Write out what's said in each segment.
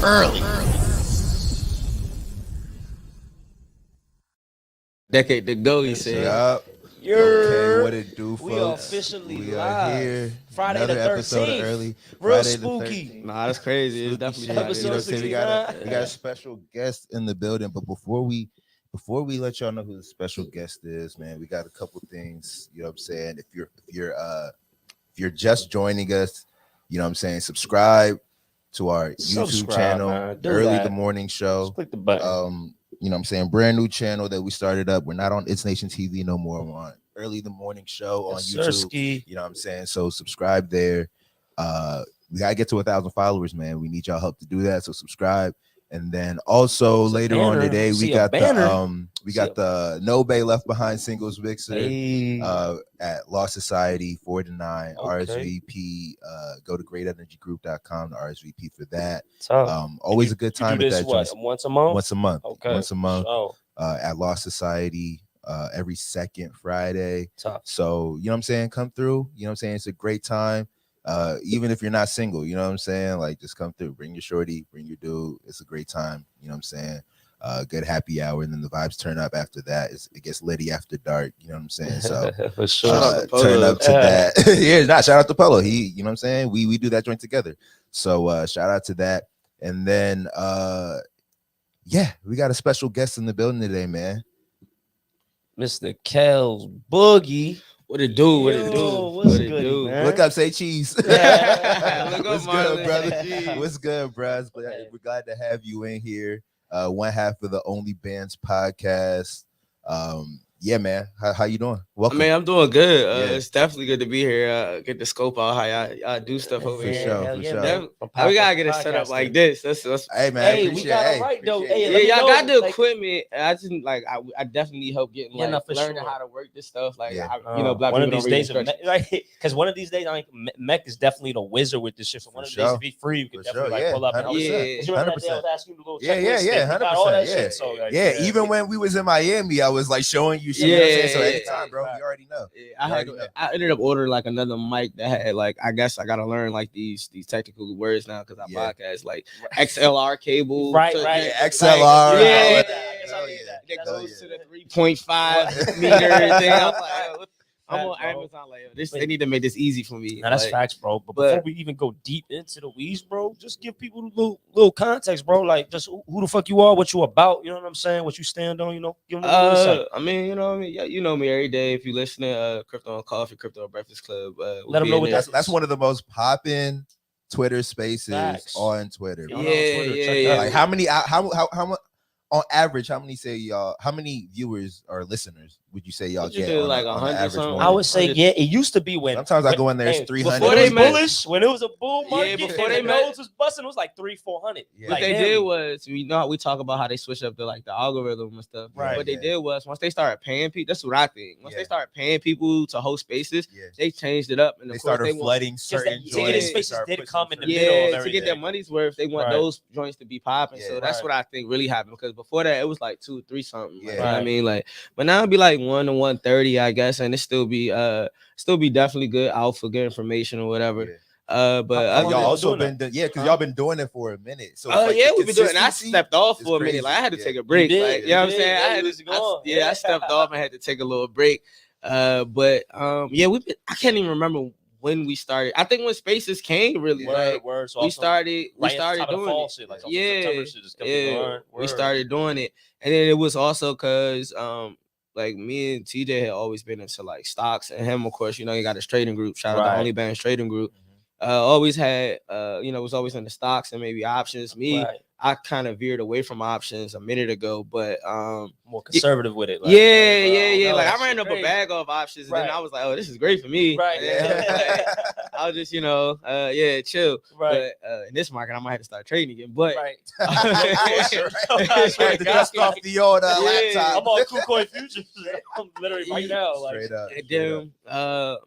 early. Decade to go, he said. Yup. Okay, what it do, folks? We are officially we live. Are here. Friday Another the 13th. episode of early. Real Friday spooky. The 13th. Nah, that's crazy. It's definitely Shit. Friday. You know what I'm saying? We got Episode a special guest in the building, but before we let y'all know who the special guest is, man, we got a couple things. You know what I'm saying? If you're just joining us, you know what I'm saying, subscribe to our YouTube channel, the morning show. Just click the button. You know what I'm saying, brand new channel that we started up. We're not on It's Nation TV no more. We're on Early the Morning Show on YouTube. You know what I'm saying? So subscribe there. We gotta get to 1,000 followers, man. We need y'all help to do that. So subscribe. And then also later on today, we got the No Bay Left Behind singles mixer at Law Society 4 to 9 RSVP. Go to greatenergygroup.com to RSVP for that. Always a good time with that. Once a month. Okay. Once a month. At Law Society every second Friday. So you know what I'm saying? Come through. You know what I'm saying? It's a great time. Even if you're not single, you know what I'm saying? Like, just come through, bring your shorty, bring your dude. It's a great time, you know what I'm saying? Good happy hour, and then the vibes turn up after that. It gets litty after dark, you know what I'm saying? So for sure. Turn up to that. Shout out to Polo. He, you know what I'm saying? We do that joint together. So shout out to that. And then we got a special guest in the building today, man. Mr. Kell's Boogie. What it do? What's good, man? Look up, say cheese. Yeah. What's good, brother? What's good, bro? We're glad to have you in here. One half of the OnlyBands podcast. Yeah, man. How you doing? Welcome. Man, I'm doing good. It's definitely good to be here. Get the scope out how y'all do stuff over here. For sure. We gotta get it set up like this. That's hey, man. Hey, we got it right though. Hey, y'all got the equipment. I just I definitely need help getting learning how to work this stuff. Like black one people of these days, because one of these days, I think Mech is definitely the wizard with this shit. So one of these days, if he's free, we could definitely pull up. 100%. You remember that day I was asking you to go check 100%. Yeah, even when we was in Miami, I was like showing you shit. So anytime, bro, you already know. I ended up ordering like another mic that had like, I guess I gotta learn like these technical words now because I podcast like XLR cable. Right. XLR. Yeah. That goes to the 3.5 meter thing. I'm like, I'm on Amazon like, they need to make this easy for me. Now that's facts, bro. But before we even go deep into the weeds, bro, just give people a little context, bro. Like, just who the fuck you are, what you about, you know what I'm saying? What you stand on, you know? Give them a little insight. I mean, you know what I mean? Yeah, you know me every day. If you listening, Crypto and Coffee, Crypto and Breakfast Club. Let them know what that's one of the most popping Twitter spaces on Twitter. Yeah. Like how much on average, how many viewers or listeners would you say y'all get? Like 100 something? I would say, it used to be when sometimes I go in there, it's 300. Before they bullish, when it was a bull market, before they was busting, it was like 300-400. What they did was, we talk about how they switch up the algorithm and stuff. Right. What they did was, once they started paying people, that's what I think. Once they started paying people to host spaces, they changed it up, and they started flooding certain joints. Spaces did come in the middle of to get their money's worth. They want those joints to be popping. So that's what I think really happened, because before that it was like 2-3 something. You know what I mean? Like, but now it'd be like 1 to 130, I guess, and it still be definitely good alpha, good information or whatever. But y'all also been because y'all been doing it for a minute. So we've been doing it. I stepped off for a minute. Like, I had to take a break. Like, you know what I'm saying? I stepped off and had to take a little break. But I can't even remember when we started. I think when Spaces came, really, so we started doing it. We started doing it, and then it was also because like me and TJ had always been into like stocks, and him, of course, he got his trading group. Shout out to OnlyBands trading group. Always had was always into stocks and maybe options. I kind of veered away from options a minute ago, but more conservative with it. Like, like I ran up a bag of options, and then I was like, "Oh, this is great for me." Right. I was just, chill. Right. But in this market, I might have to start trading again. But dust off the old laptop. I'm on KuCoin futures. I'm literally right now. Straight up. And then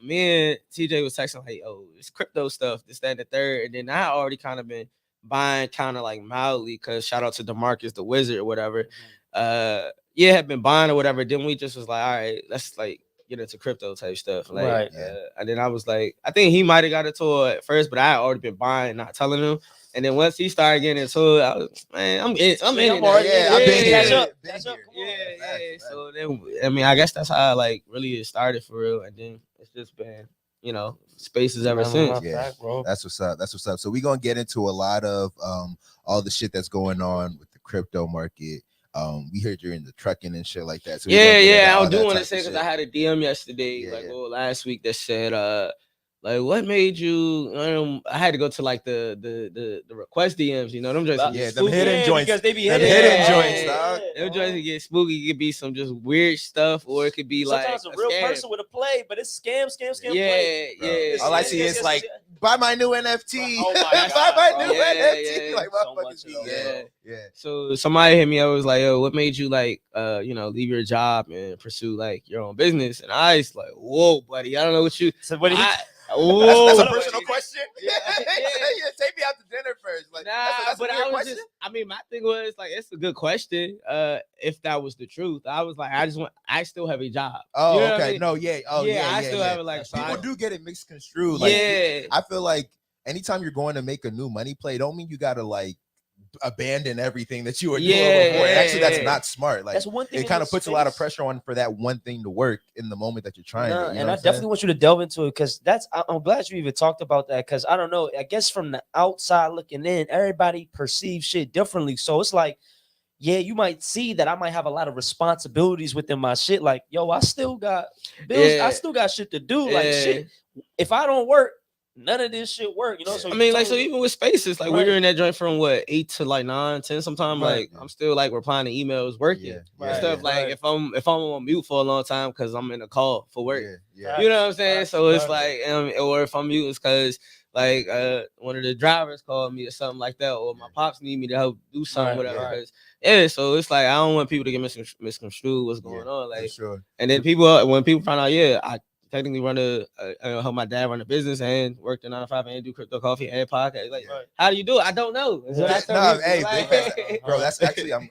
me and TJ was texting like, "Oh, it's crypto stuff, this, that, and the third." And then I had already kind of been buying kind of like mildly, because shout out to DeMarcus the Wizard or whatever. Had been buying or whatever. Then we just was like, all right, let's like get into crypto type stuff. Like, and then I was like, I think he might have got it to at first, but I had already been buying, not telling him. And then once he started getting into it, I was, man, I'm in it. I've been Yeah. here. So then, I mean, I guess that's how like really it started for real, and then it's just been, spaces ever since. Yeah, that's what's up. That's what's up. So we're gonna get into a lot of all the shit that's going on with the crypto market. We heard you're in the trucking and shit like that. So I do want to say because I had a DM yesterday, last week that said, like, what made you? I had to go to like the request DMs, them just them hidden joints because they be hidden joints, dog. Them joints can get spooky. It could be some just weird stuff, or it could be sometimes like a real person with a play, but it's scam. Yeah. All I see is like, buy my new NFT. Oh my buy my new NFT. Like motherfuckers be So somebody hit me. I was like, yo, what made you like leave your job and pursue like your own business? And I was like, whoa, buddy, I don't know what you. So what did he? That's a personal question. Take me out to dinner first. Like, that's but I was question? My thing was like, it's a good question. If that was the truth, I was like, I still have a job. Oh, you know okay. I mean? No, I still have it. Like, people do get it mixed construed. Like, I feel like anytime you're going to make a new money play, don't mean you gotta like abandon everything that you were doing before. Actually, that's not smart. Like, that's one thing. It kind of puts a lot of pressure on for that one thing to work in the moment that you're trying to. And I definitely want you to delve into it because I'm glad you even talked about that because I don't know. I guess from the outside looking in, everybody perceives shit differently. So it's like, yeah, you might see that I might have a lot of responsibilities within my shit. Like, yo, I still got bills. I still got shit to do. Like, shit, if I don't work, none of this shit work, So so even with spaces, like we were in that joint from 8 to like 9, 10 sometimes. Like I'm still like replying to emails, working stuff. Like if I'm on mute for a long time because I'm in a call for work, you know what I'm saying? So it's like, or if I'm mute, it's because like one of the drivers called me or something like that, or my pops need me to help do something, whatever. So it's like I don't want people to get misconstrued what's going on, like. And then when people find out, I technically help my dad run a business and work the 9 to 5 and do crypto coffee and podcast. Like, how do you do it? I don't know. Bro, that's actually I'm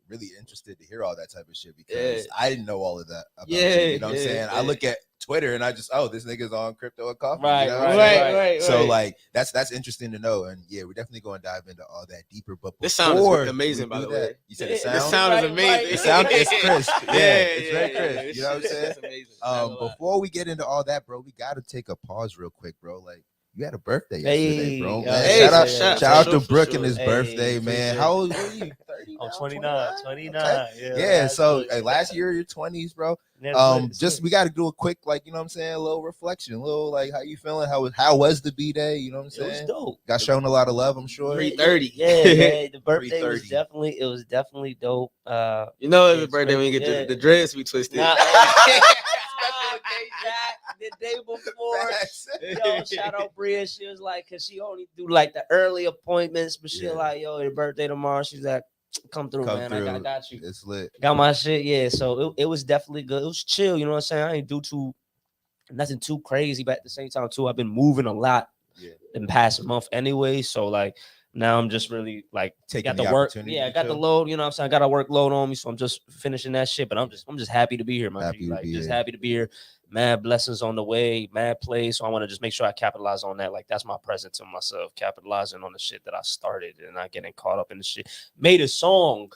really interested to hear all that type of shit because I didn't know all of that about you. You know what I'm saying? I look at Twitter and I just, this nigga's on crypto and coffee. Right. So like that's interesting to know. And we're definitely going to dive into all that deeper. But this sound is amazing, by the way. You said the sound? The sound is amazing. The sound is crisp. It's very crisp. You know what I'm saying? It's amazing. Before we get into all that, bro, we got to take a pause real quick, bro. Like, you had a birthday yesterday, bro. Man, shout out to Bruke and his birthday, man. How old were you? 30? I'm 29. Okay. So last year, your 20s, bro. We got to do a quick, like, you know what I'm saying, a little reflection, a little like, how you feeling? How was the B-Day? You know what I'm saying? It was dope. Got shown a lot of love, I'm sure. 3:30. Yeah, the birthday was definitely dope. It's a birthday when you get the dreads be twisted. The day before, shout out Bria. She was like, cause she only do like the early appointments, but she like, yo, your birthday tomorrow. She's like, come through, man. I got you. It's lit. Got my shit. Yeah. So it was definitely good. It was chill. You know what I'm saying? I ain't do nothing too crazy, but at the same time too, I've been moving a lot in the past month anyway. So like now I'm just really like got the work. Yeah, I got the load. You know what I'm saying? I got a workload on me, so I'm just finishing that shit. But I'm just happy to be here, man. Happy to be here. Mad blessings on the way, mad play. So I want to just make sure I capitalize on that. Like that's my present to myself, capitalizing on the shit that I started and not getting caught up in the shit. Made a song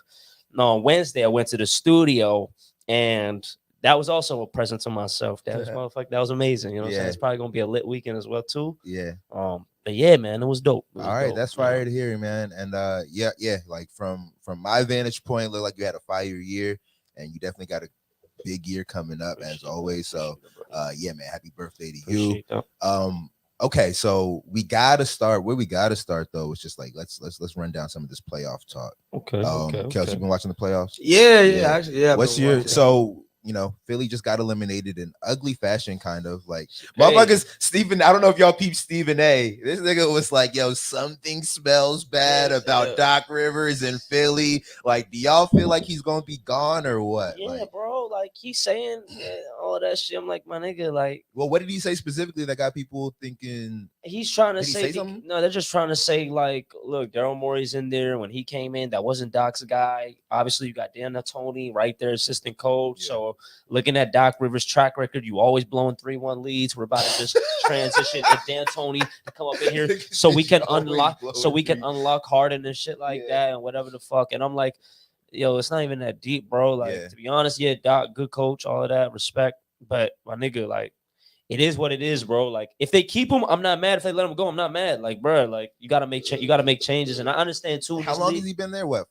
on Wednesday. I went to the studio and that was also a present to myself. That was motherfucker. That was amazing. You know what I'm saying? It's probably gonna be a lit weekend as well too. Yeah. But yeah, man, it was dope. All right, that's fire to hear, man. And like from my vantage point, look like you had a fire year, and you definitely got a big year coming up as always. So man, happy birthday to you. Okay, so we gotta start where we gotta start though. It's just like let's run down some of this playoff talk. Okay. Kels, you been watching the playoffs? Yeah. Actually, what's your Philly just got eliminated in ugly fashion, kind of like motherfuckers. Stephen, I don't know if y'all peep Stephen A. This nigga was like, yo, something smells bad about Doc Rivers in Philly. Like, do y'all feel like he's gonna be gone or what? Yeah, bro. Like he's saying all that shit. I'm like, my nigga, like, well, what did he say specifically that got people thinking? He's trying to say something? No, they're just trying to say, like, look, Daryl Morey's in there. When he came in, that wasn't Doc's guy. Obviously, you got Dan Tony right there, assistant coach. So bro. Looking at Doc Rivers' track record, you always blowing 3-1 leads. We're about to just transition and D'Antoni to come up in here so we can unlock Harden and shit like that and whatever the fuck. And I'm like, yo, it's not even that deep, bro. Like, to be honest, Doc, good coach, all of that, respect. But my nigga, like, it is what it is, bro. Like, if they keep him, I'm not mad. If they let him go, I'm not mad. Like, bro, like, you gotta make changes. And I understand too. How long has he been there? What,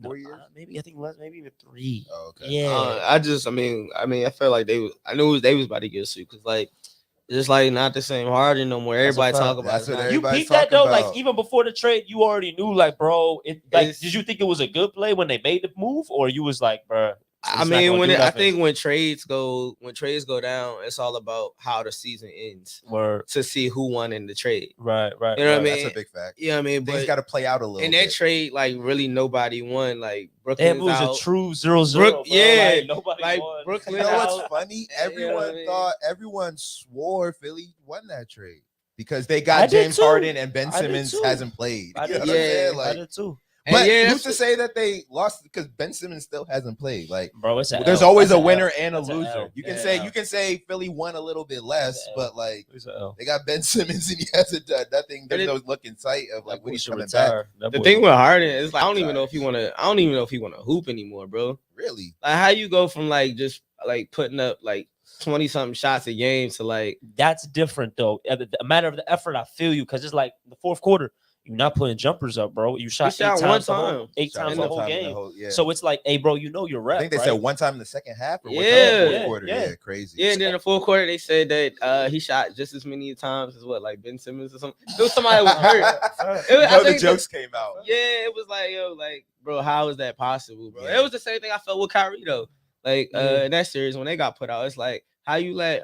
4 years? Maybe I think less, maybe even 3. Oh, okay. Yeah. I felt like I knew they was about to get sued because like it's like not the same Harden no more. Everybody talk about it. You peeped that though, like even before the trade, you already knew, like, bro. Did you think it was a good play when they made the move, or you was like, bro? I mean, I think when trades go down, it's all about how the season ends. To see who won in the trade. Right. You know what I mean? That's a big fact. Yeah, I mean, things got to play out a little. In that trade, like really nobody won. Like Brooklyn was a true 0-0. Yeah, like, nobody won. Brooklyn. You know what's funny? Everyone swore Philly won that trade because they got James Harden and Ben Simmons hasn't played. I did too. But who's to say that they lost because Ben Simmons still hasn't played? Like, bro, there's always a winner and a loser. You can say Philly won a little bit less, but like they got Ben Simmons and he hasn't done nothing. There's no look in sight of like when he's coming back. The thing with Harden is like I don't even know if he wanna hoop anymore, bro. Really? Like how you go from like just like putting up like 20 something shots a game to like that's different though. A matter of the effort, I feel you because it's like the fourth quarter. You're not putting jumpers up, bro. You shot 8 times the whole game. So it's like, hey, bro, you know your rep. I think they said one time in the second half or one time in the fourth quarter. Yeah, crazy. Yeah, and then in the fourth quarter, they said that he shot just as many times as like Ben Simmons or something. It was somebody who was hurt. The jokes came out. Yeah, it was like, yo, like, bro, how is that possible, bro? It was the same thing I felt with Kyrie, though. Like, in that series, when they got put out, it's like, how you let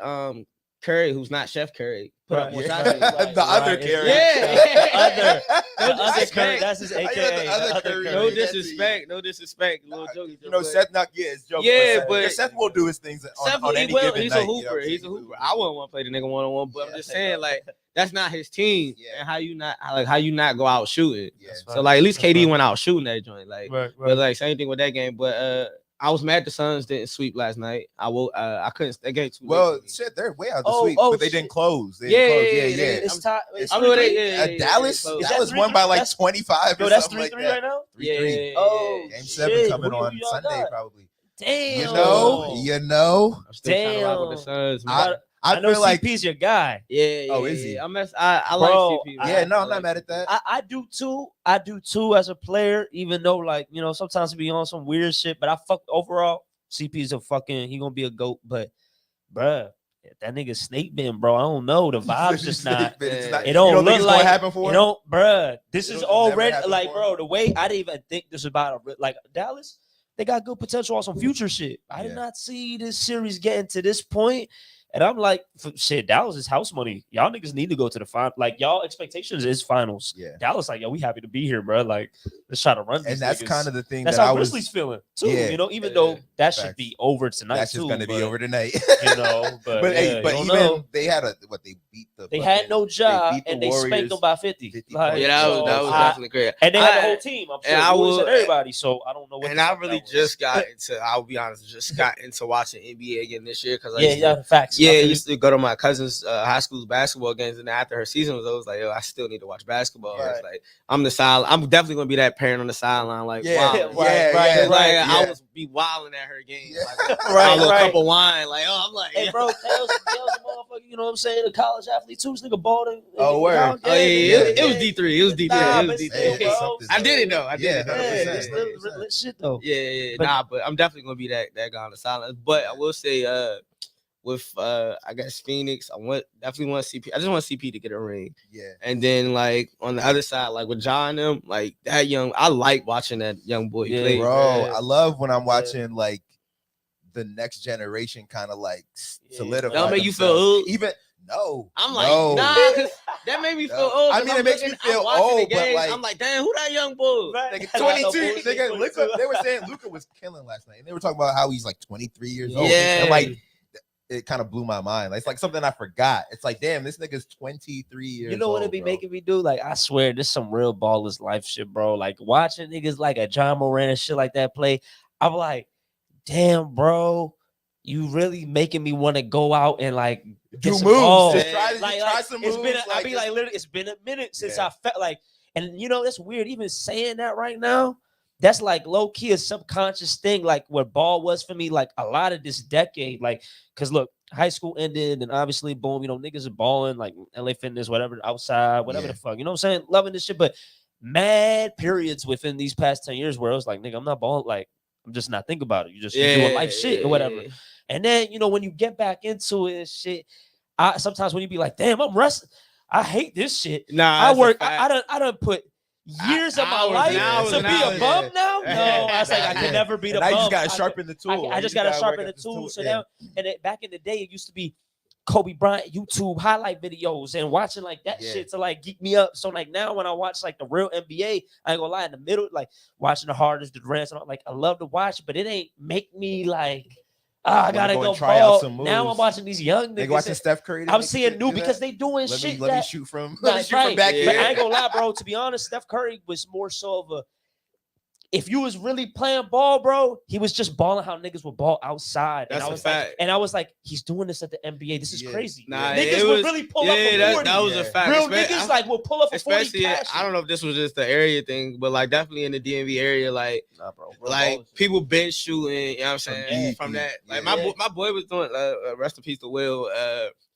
Curry, who's not Chef Curry, put up more shots. The other Curry. Yeah. The other Curry. That's his AKA. The other Curry. No disrespect. Little joke. You know, Seth is joking. Yeah, but Seth will do his things on any given night. He's a hooper. He's a hooper. I wouldn't want to play the nigga one-on-one, but I'm just saying, like, that's not his team. And how you not go out shooting. So, like, at least KD went out shooting that joint. Like, but, like, same thing with that game. But, I was mad the Suns didn't sweep last night. I couldn't. They gave too. Well, shit, they're way out the sweep, but they didn't close. It's time. Dallas won by like 25. Yo, that's 3-3 right now. 3-3. Game 7 coming on Sunday, probably. Damn. You know. I'm still trying to rock with the Suns, man. I know CP's your guy. Yeah. Oh, is he? I like CP. I'm not mad at that. I do too. I do too as a player, even though, like, you know, sometimes he be on some weird shit. But overall, CP's he gonna be a GOAT. But, bruh, that nigga snake bitten, bro. I don't know. The vibes just not. It don't look like happen for him. You know, bruh. This is already like, bro. The way I didn't even think this was about like Dallas. They got good potential on some future shit. I did not see this series getting to this point. And I'm like, shit, Dallas is house money. Y'all niggas need to go to the final. Like, y'all expectations is finals. Yeah. Dallas, like, yo, we happy to be here, bro. Like, let's try to run these And that's niggas. kind of the thing that's that how I was Grizzlies feeling, too. You know, even though that should be over tonight, that's just going to be over tonight. You know, but even they had they beat the. They had no job, and they spanked them by 50. Like, that was definitely great. And they had the whole team. I'm sure everybody, so I don't know what. And I really just got into, I'll be honest, watching NBA again this year. Because facts. Yeah, I used to go to my cousin's high school basketball games, and after her season was over, I was like, yo, I still need to watch basketball. It's like I'm definitely gonna be that parent on the sideline, like right. I was be wilding at her game, like a little cup of wine, like I'm like, hey, bro, Kell's a motherfucker, you know what I'm saying? A college athlete too, this nigga balled. It was D3. It was D3. It was D3. I did it though. It's shit though. But I'm definitely gonna be that guy on the sideline. But I will say, with I guess Phoenix, I definitely want CP. I just want CP to get a ring. Yeah. And then like on the other side, like with John and them, like that young, I like watching that young boy play. Bro, I love when I'm watching like the next generation kind of like solidify. That'll make you feel old. I'm like, nah, cause that made me feel old. I mean, it makes me feel old, but like, I'm like, damn, who that young boy? Like 22. They were saying Luka was killing last night, and they were talking about how he's like 23 years old. Yeah, and like it kind of blew my mind. It's like something I forgot. It's like, damn, this nigga's 23 years old. You know what it be making me do? Like, I swear, this some real ballers life shit, bro. Like watching niggas like a John Moran and shit like that play. I'm like, damn, bro. you really making me want to go out and like do moves. Try some moves. I be like, literally, it's been a minute since I felt like, and you know, that's weird. Even saying that right now, that's like low key a subconscious thing, like where ball was for me, like a lot of this decade, like, cause look, high school ended, and obviously, boom, you know, niggas are balling, like LA Fitness, whatever, outside, whatever the fuck, you know what I'm saying? Loving this shit, but mad periods within these past 10 years where I was like, nigga, I'm not balling, like, I'm just not thinking about it. You just you doing life shit or whatever. And then, you know, when you get back into it, shit, sometimes when you be like, damn, I'm resting, I hate this shit. Nah, I done put years of my life to be a bum now. No, I was like, I can never be the bum. I just gotta sharpen the tool. I just gotta sharpen the tool. So now, and back in the day, it used to be Kobe Bryant YouTube highlight videos and watching like that shit to like geek me up. So like now when I watch like the real NBA, I ain't gonna lie, in the middle, like watching the hardest, the Durant, like I love to watch, but it ain't make me like, I gotta go try out some moves. Now I'm watching these young niggas. They watching Steph Curry. I'm seeing new because they doing shit. Let me shoot from back here. But I ain't gonna lie, bro. To be honest, Steph Curry was more so of a. If you was really playing ball, bro, he was just balling how niggas would ball outside. That's a fact. And I was like, he's doing this at the NBA. This is crazy. Nah, niggas would really pull up a 40. That was a fact. Real niggas like will pull up a 40. Especially, I don't know if this was just the area thing, but like definitely in the DMV area, like, like people bench shooting. You know what I'm saying? From that, like my boy was doing. Rest in peace to Will.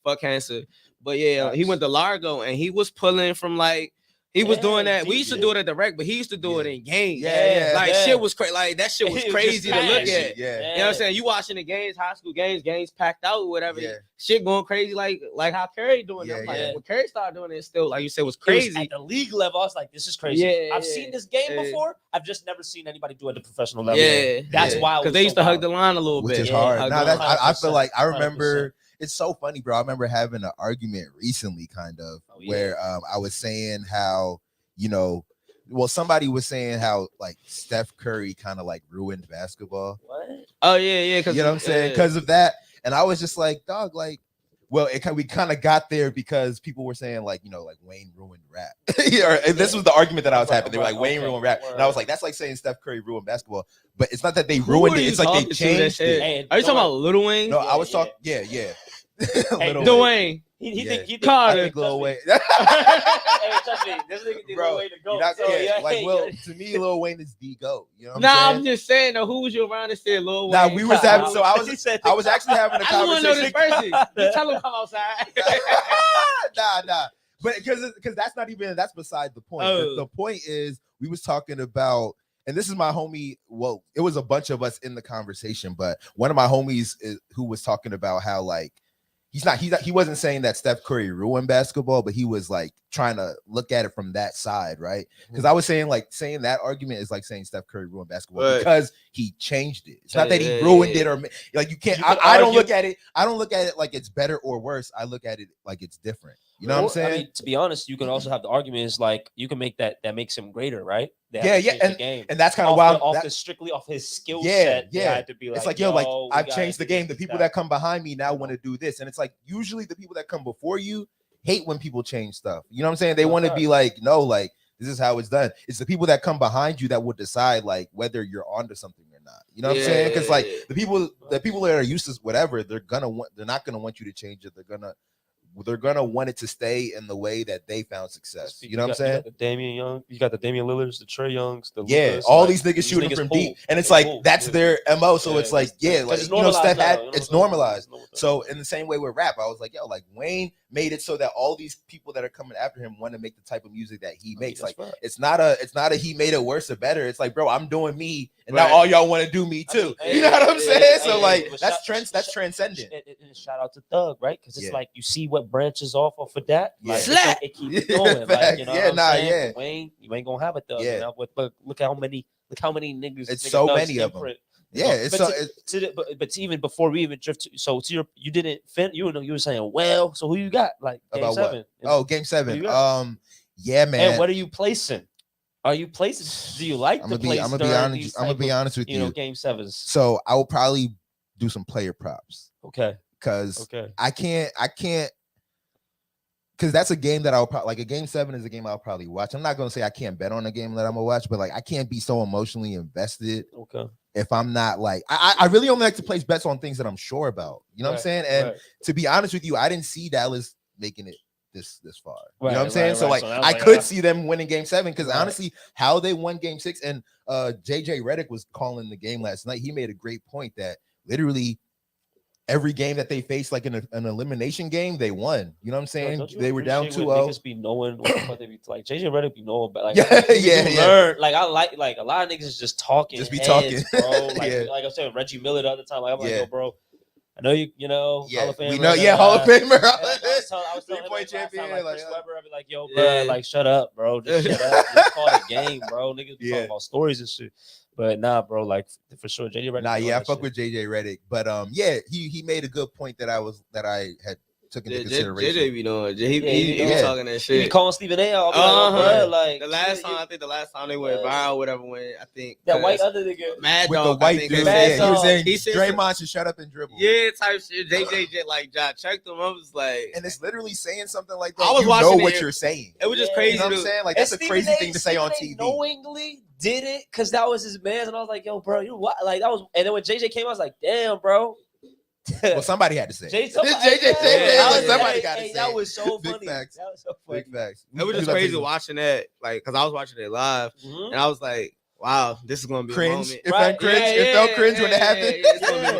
Fuck cancer. But yeah, he went to Largo and he was pulling from like. He was doing that. We used to do it at the rec, but he used to do it in games. Like shit was crazy. Like that shit was crazy to look at. You know what I'm saying? You watching the games, high school games packed out, whatever. Shit going crazy, like how Curry doing it. Like when Curry started doing it, still like you said was crazy. Was at the league level, I was like, this is crazy. I've seen this game before. I've just never seen anybody do it at the professional level. That's why. Because they used to hug the line a little bit. Which is hard. Now that I feel like I remember. 100%. It's so funny, bro. I remember having an argument recently, kind of, where I was saying how. You know, well, somebody was saying how like Steph Curry kind of like ruined basketball. What? Oh yeah, you know what I'm saying? Because of that, and I was just like, dog, like, well, we kind of got there because people were saying like, you know, like Wayne ruined rap. And this was the argument that I was having. They were like, Wayne ruined rap, and I was like, that's like saying Steph Curry ruined basketball, but it's not that they ruined it. It's like they changed it. Hey, are you talking about Lil Wayne? No, I was talking. Yeah. Lil Wayne. He think Lil Wayne. Hey, trust me, this nigga think Lil Wayne to go. To me, Lil Wayne is the GOAT. You know what I'm saying? I'm just saying though, who was you around that said Lil Wayne? Nah, we was having. So I was actually having a conversation. I want to know this person. You tell him come outside. Nah. But because that's beside the point. The point is we was talking about. And this is my homie. Well, it was a bunch of us in the conversation, but one of my homies who was talking about how like he wasn't saying that Steph Curry ruined basketball, but he was like trying to look at it from that side, right? Because I was saying that argument is like saying Steph Curry ruined basketball because he changed it. It's not that he ruined it or like you can't. I don't look at it. I don't look at it like it's better or worse. I look at it like it's different. You know what I'm saying? I mean, to be honest, you can also have the argument is like you can make that makes him greater, right? And that's kind of why strictly off his skill set. Had to be like, it's like like I've changed the game. The people that come behind me now want to do this, and it's like usually the people that come before you hate when people change stuff. You know what I'm saying? They want to be like, no, like this is how it's done. It's the people that come behind you that will decide like whether you're onto something or not. You know what I'm saying? Because like the people that are used to whatever, they're not gonna want you to change it. They're gonna want it to stay in the way that they found success. You know what I'm saying? You got the Damian Lillards, the Trae Youngs, the Lucas, all these niggas shooting from deep, and it's like that's their MO. So it's like like Steph it's normalized. So in the same way with rap, I was like, yo, like Wayne made it so that all these people that are coming after him want to make the type of music that he makes. Like it's not a he made it worse or better. It's like, bro, I'm doing me, and now all y'all want to do me too. You know what I'm saying? So like that's transcendent. And shout out to Thug, right? Because it's like you see what branches off of that. Like, it keeps going. Like, you know Wayne, you ain't gonna have a Thug. You know? But look how many niggas. It's so many of them. Yeah, but even before we even drift to you didn't you were saying, well, so who you got like game about 7? What? Oh, game 7. Yeah, man. And what are you placing? Are you placing? Do you like the place? I'm gonna be honest with you. You know, game 7s. So I will probably do some player props. Okay. Because I can't. Because that's a game that I'll probably like. A game 7 is a game I'll probably watch. I'm not gonna say I can't bet on a game that I'm gonna watch, but like I can't be so emotionally invested. Okay. if I'm not like, I really only like to place bets on things that I'm sure about. You know what I'm saying? And to be honest with you, I didn't see Dallas making it this far. You know what I'm saying? So like, I could see them winning Game 7 because honestly, how they won Game 6, and JJ Redick was calling the game last night. He made a great point that literally every game that they faced, like in an elimination game, they won. You know what I'm saying? They were down 2-0. Niggas be knowing what they be like. JJ Redick be knowing, but like learn. Like I like a lot of niggas is just talking, just be talking, bro. Like like I said, Reggie Miller the other time. Like I'm like, yo, bro. I know you know, Hall of Famer. We know, Hall of Famer. I was telling him like, champion. Time, like Chris Webber, I'd be like, yo, bro, like shut up, bro. Just shut up. Just call the game, bro. Niggas be talking about stories and shit. But nah, bro, like for sure, JJ Redick. Nah, I fuck with JJ Redick, but he made a good point that I had took into consideration. JJ be doing, he be talking that shit. He be calling Stephen A. Out, like the last time they went viral, whatever. When I think that white other nigga, Mad with Dog, the white dude, he was saying Draymond should shut up and dribble. Yeah, type shit. JJ like checked him. I was like, and it's literally saying something like that. I was watching what you're saying. It was just crazy. You know what I'm saying? Like that's a crazy thing to say on TV. Knowingly did it because that was his man, and I was like, yo, bro, you what? Like that was. And then when JJ came, I was like, damn, bro. Well, somebody had to say it. Somebody got to say that was so funny. Big facts. That was so funny. Big facts. It was just crazy watching that, like, because I was watching it live, and I was like, wow, this is gonna be cringe. A moment. It felt cringe. It felt cringe when it happened.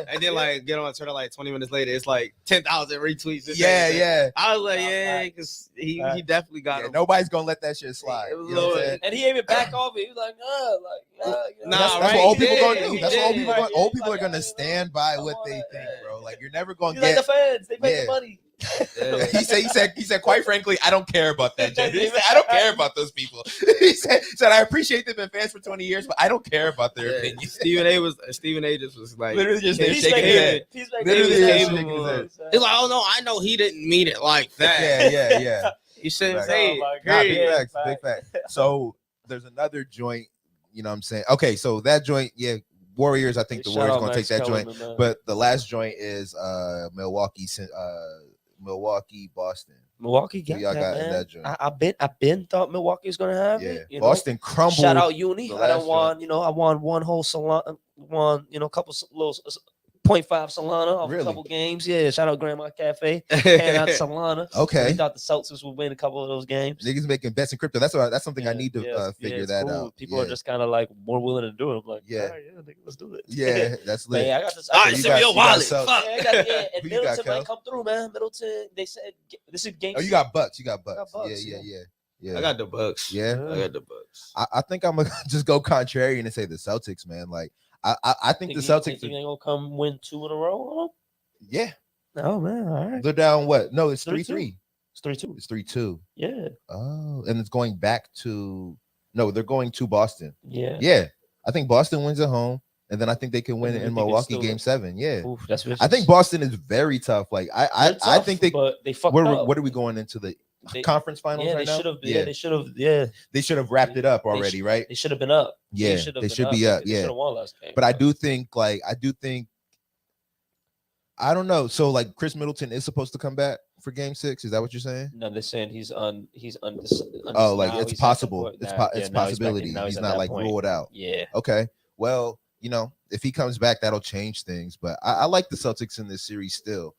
And then like get on Twitter like 20 minutes later, it's like 10,000 retweets. I was like, because he definitely got. Nobody's gonna let that shit slide. It was and he even back off it. He was like, that's what old people gonna do. That's what old people are gonna stand by what they think, bro. Like you're never gonna get like the fans. They pay the money. He said, quite frankly, I don't care about that. He said, I don't care about those people. He said, I appreciate they've been fans for 20 years, but I don't care about their opinion. Stephen A just was like literally just shaking his head. He's like, he's like, oh no, I know he didn't mean it like that. Yeah. You shouldn't say it. Big facts. So there's another joint, you know what I'm saying? Okay, so that joint, Warriors, I think the Warriors gonna take that joint. But the last joint is Milwaukee, Boston. Milwaukee got that joint. I been thought Milwaukee was gonna have it. Boston crumbled. Shout out Uni. I won one whole salon, couple little 0.5 Solana off a couple games. Yeah, shout out Grandma Cafe. Hand out Solana. Okay. We thought the Celtics would win a couple of those games. Niggas making bets in crypto. That's something I need to figure that out. People are just kind of like more willing to do it. I'm like, nigga, let's do it. Yeah, that's lit. I got this. All right, send me your wallet. Fuck. And Middleton might come through, man. Middleton, they said this is game. Oh, you got Bucks. Yeah. I got the Bucks. Yeah, I got the Bucks. I think I'm gonna just go contrarian and say the Celtics, man. Like I think the Celtics think ain't gonna come win 2 in a row. Yeah. Oh man, all right. They're down what? No, it's 3-3. It's 3-2. It's 3-2. Yeah. Oh, and it's going back to they're going to Boston. Yeah. Yeah. I think Boston wins at home, and then I think they can win in Milwaukee Game 7. Yeah. Oof, that's I think Boston is very tough. Like I think they fucked up. What are we going into the conference finals right now? They should have. They should have wrapped it up already, right? They should have been up. Yeah, they should be up. Yeah, won last game. But I don't know. So like Chris Middleton is supposed to come back for Game 6. Is that what you're saying? No, they're saying he's on. Oh, like it's possible. It's possibility. He's not like ruled out. Yeah. Okay. Well, if he comes back, that'll change things. But I like the Celtics in this series still.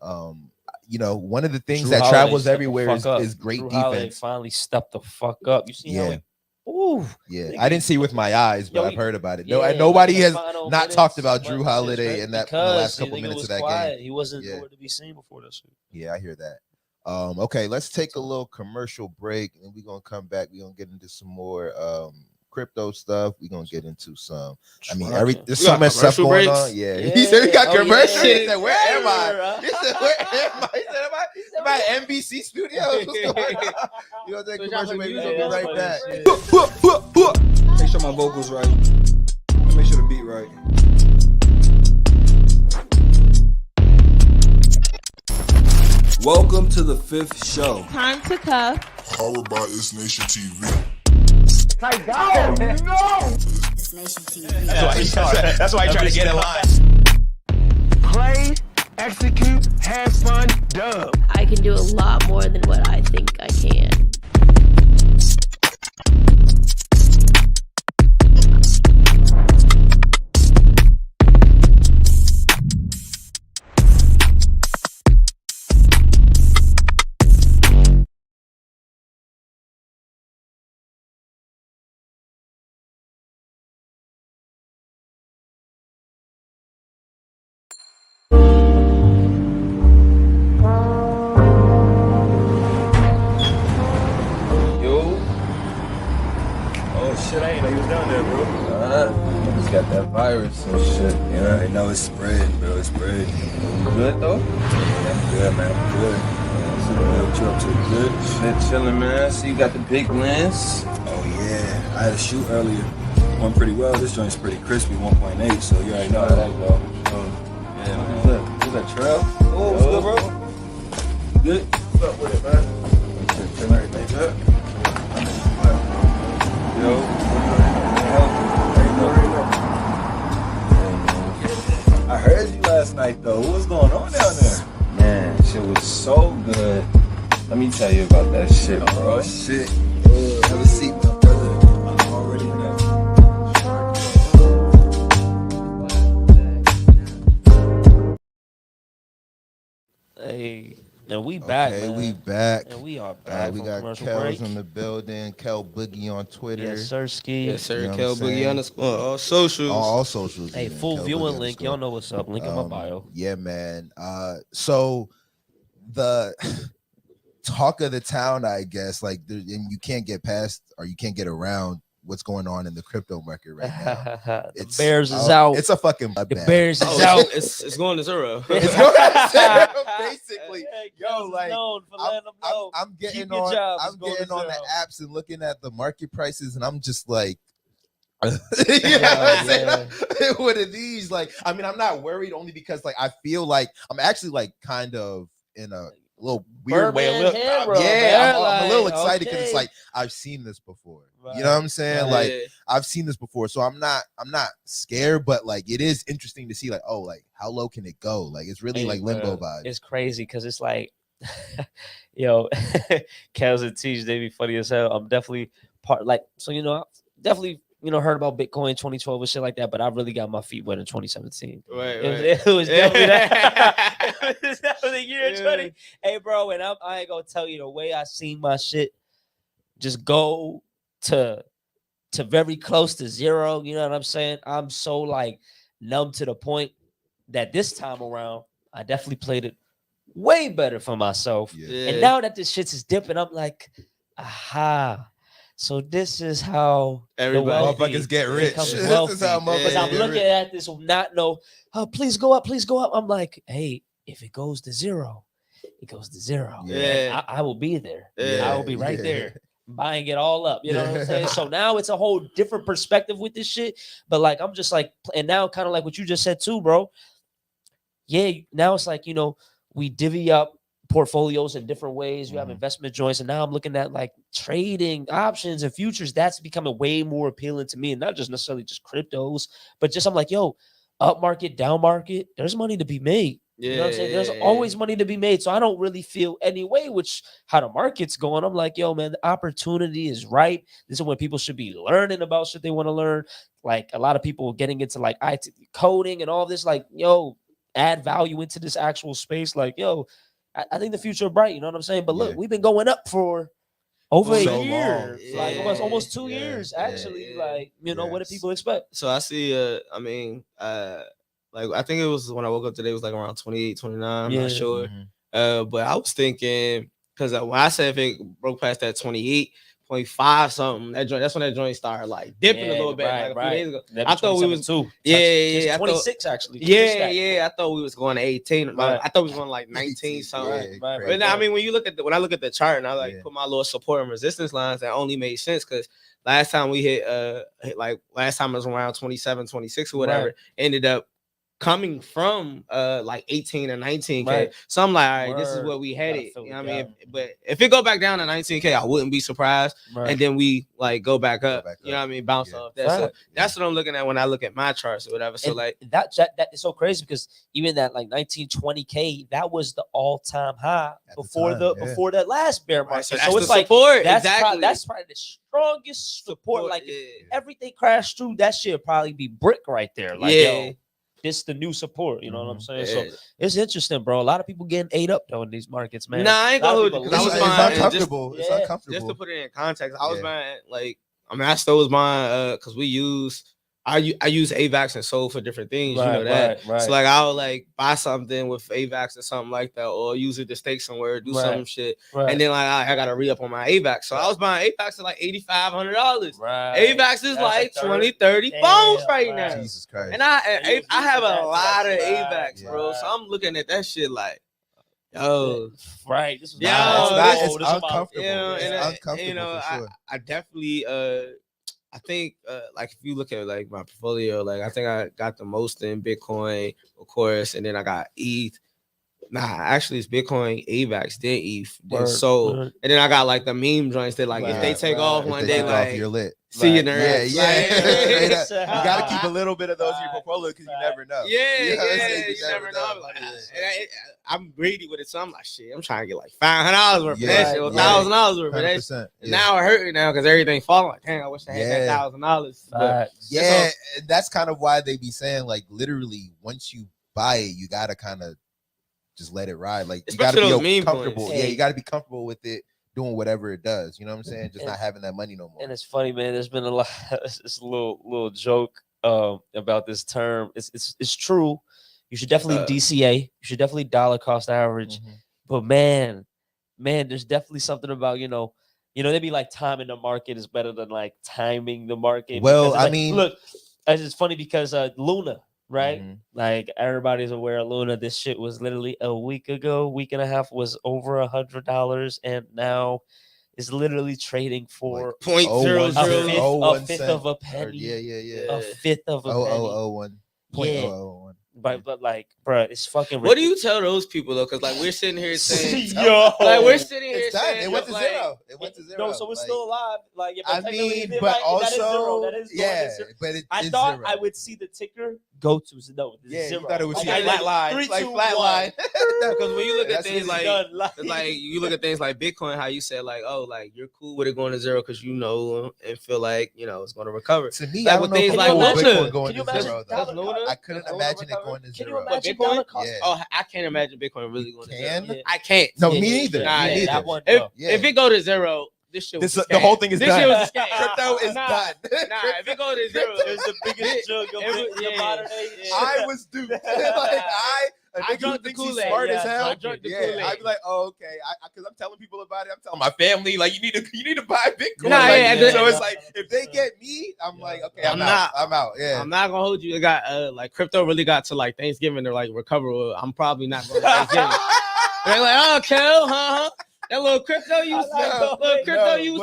One of the things Drew that Holiday travels everywhere is great Drew defense. Holiday finally stepped the fuck up. You see how I didn't see it with my eyes, but I've heard about it. Nobody has not talked about Drew Holiday in the last couple minutes of that game. He wasn't nowhere to be seen before that shit. Yeah, I hear that. Okay, let's take a little commercial break, and we're gonna come back. We're gonna get into some more crypto stuff. We're gonna get into some. There's so much stuff going on. Yeah. He said we got commercials. He said, "Where am I?" He said, "Where am I?" He said, "Am I at NBC Studios?" You know, take commercial. Maybe we'll be right back. Make sure my vocals right. Make sure the beat right. Welcome to the 5th show. Time to cuff. Powered by It's Nation TV. My God, no! It's Nation TV. That's why I try to get in line. Play, execute, have fun, dub. I can do a lot more than what I think I can. that virus and shit. You know, I know it's spreading, bro. It's spreading. You good though? Yeah, I'm good, man. I'm good. What you up to? Good? Shit, chilling, man. I see you got the big lens. Oh yeah, I had a shoot earlier. Went pretty well. This joint's pretty crispy, 1.8. So you already know how that go. Yeah, man. What's that trail? Oh, what's good, bro? Good. What's up with it, man? Everything good? I heard you last night though. What was going on down there? Man, shit was so good. Let me tell you about that shit, bro. Oh shit. Have a seat, my brother. I already know. Hey, and we back. Okay, Man. we back. And we are back. We got Kell's in the building. Kell Boogie on Twitter. Yes, sir, Ski. Yes, sir. You know Kell Boogie _, all socials. All socials. Hey, man. full Kell viewing Boogie link. _ Y'all know what's up. Link in my bio. Yeah, man. So the talk of the town, I guess, like, and you can't get past or you can't get around what's going on in the crypto market right now. The Bears is out. It's a fucking The bloodbath. Bears is out. It's going to zero. It's going to zero, basically. Yo, like I'm getting on. I'm getting on the apps and looking at the market prices, and I'm just like, you know what I'm saying? What are these? Like, I mean, I'm not worried only because like I feel like I'm actually like kind of in a little weird way. I'm a little excited because it's like I've seen this before. Right. You know what I'm saying? Like I've seen this before, so I'm not scared, but like it is interesting to see like, oh, like how low can it go? Like it's really like limbo vibes. It's crazy because it's like, yo, Kells and Teach, they be funny as hell. I'm definitely definitely heard about Bitcoin 2012 and shit like that, but I really got my feet wet in 2017. Right. It was definitely that. It was definitely year 20. Hey, bro, and I ain't gonna tell you the way I seen my shit just go to very close to zero. You know what I'm saying? I'm so like numb to the point that this time around I definitely played it way better for myself. Yeah. And now that this shit is dipping, I'm like, aha. So this is how everybody motherfuckers get rich. This is how motherfuckers I'm looking at this not know, oh, please go up, please go up. I'm like, hey, if it goes to zero, it goes to zero. Yeah. I will be there. Yeah. I will be right there buying it all up. You know what I'm saying? So now it's a whole different perspective with this shit. But like, I'm just like, and now kind of like what you just said too, bro. Yeah, now it's like, we divvy up portfolios in different ways. You have investment joints, and now I'm looking at like trading options and futures. That's becoming way more appealing to me, and not just necessarily just cryptos, but just I'm like, yo, up market, down market, there's money to be made. You know what I'm saying? There's always money to be made. So I don't really feel any way which how the market's going. I'm like, yo, man, the opportunity is ripe. This is when people should be learning about shit they want to learn. Like a lot of people getting into like IT coding and all this, like, yo, add value into this actual space. Like, yo, I think the future is bright. You know what I'm saying? But look, we've been going up for over a year, like almost 2 years, actually. Like, what do people expect? So I see, like, I think it was when I woke up today, it was like around 28, 29. I'm not sure. But I was thinking, because when I said if it broke past that 28.5 something, that's when that joint started like dipping a little bit. Like a few days ago. I thought we was too. Yeah. 26 actually. Yeah. I thought we was going to 18. Right. I thought we was going like 19 something. Right. But now, I mean, when I look at the chart and I like put my little support and resistance lines, that only made sense because last time we hit last time it was around 27, 26 or whatever, ended up coming from like 18 or 19K. Right. So I'm like, all right, this is what we headed. You know what I mean? But if it go back down to 19K, I wouldn't be surprised. Right. And then we like go back up. You know what I mean? Bounce off that. Right. So that's what I'm looking at when I look at my charts or whatever. So and like that is so crazy because even that like 1920K, that was the all-time high before that last bear market. Right. So it's like support. That's probably the strongest support. Like if everything crashed through, that shit would probably be brick right there. Like yo, it's the new support, you know what I'm saying? So it's interesting, bro. A lot of people getting ate up though in these markets, man. Nah, I ain't gonna hold you. It's uncomfortable. It's uncomfortable. Just to put it in context, I was buying like I stole mine because we use I use AVAX and Soul for different things, Right, you know that. right. So like I'll like buy something with AVAX or something like that, or use it to stake somewhere, do some shit, and then like I gotta re up on my AVAX. So I was buying AVAX at like $8,500. Right. AVAX is like 20, 30 phones right now. Jesus Christ. And I have a lot of AVAX, bro. So I'm looking at that shit like, yo, right. This was it's uncomfortable. It's uncomfortable you know, for sure. I definitely I think like if you look at like my portfolio, like I think I got the most in Bitcoin, of course, and then I got ETH. Nah, actually it's Bitcoin, AVAX, then ETH, then Soul, and then I got like the meme joints that like if they take off one day, like you're lit. See you nerds. Yeah. You gotta keep a little bit of those in your portfolio because you never know. You never know. Like, I'm greedy with it, so I'm like, shit. I'm trying to get like $500 worth of that shit, or $1,000 worth of that shit. Now it hurting now because everything falling. Like, dang, I wish I had that $1,000. Yeah, and that's kind of why they be saying like literally once you buy it, you gotta kind of just let it ride. Like you gotta be comfortable. Yeah, you gotta be comfortable with it. Doing whatever it does, you know what I'm saying? Just not having that money no more. And it's funny, man. There's been a lot. It's a little joke about this term. It's true. You should definitely DCA. You should definitely dollar cost average. But man, there's definitely something about they be like timing the market is better than like timing the market. Well, I like, mean, look, it's funny because Luna. Right, like everybody's aware of Luna. This shit was literally a week and a half was over $100, and now is literally trading for like a fifth of a penny. A fifth of a penny. 0.001. But like, bro, it's fucking ridiculous. What do you tell those people though? Because like we're sitting here saying, like we're sitting here saying it went to zero. It went to zero. No, so it's still alive. Like, I mean, but also, but I thought I would see the ticker go to zero. You thought it was flat line, like flat line. Because when you look at things like you look at things like Bitcoin, how you said like, oh, like you're cool with it going to zero because you know and feel like it's going to recover. To me, like with things like Luna, going to zero, I couldn't imagine it going to zero. Can you imagine Bitcoin? Oh, I can't imagine Bitcoin really going to zero. Yeah. I can't. No, me neither. If it go to zero, this shit was the whole thing is this done. Shit was a scam. Crypto is done. If it go to zero, it's the biggest joke of the modern age. I was duped. Like I drunk the Kool-Aid. Smart as hell. I drunk the Kool-Aid. I'd be like, oh, okay, because I'm telling people about it. I'm telling my family, like, you need to buy Bitcoin. So it's like, if they get me, I'm like, okay, I'm out. Yeah, I'm not gonna hold you. It got like crypto really got to like Thanksgiving to like recover. I'm probably not going to Thanksgiving. They're like, oh, Kell, that little crypto you was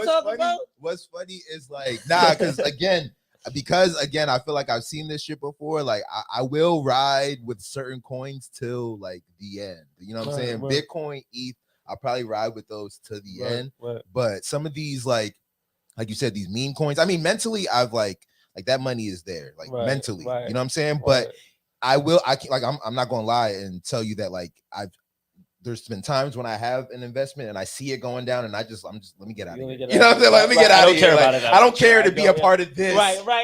talking about. What's funny is like, because again, I feel like I've seen this shit before. Like, I will ride with certain coins till like the end. You know what I'm saying? Bitcoin, ETH, I'll probably ride with those to the end. But some of these, like you said, these meme coins. I mean, mentally, I've like that money is there, like mentally. You know what I'm saying? But I'm not gonna lie and tell you that like there's been times when I have an investment and I see it going down and I'm just let me get out of here. You know what I'm saying? Let me get out of here. I don't care to be a part of this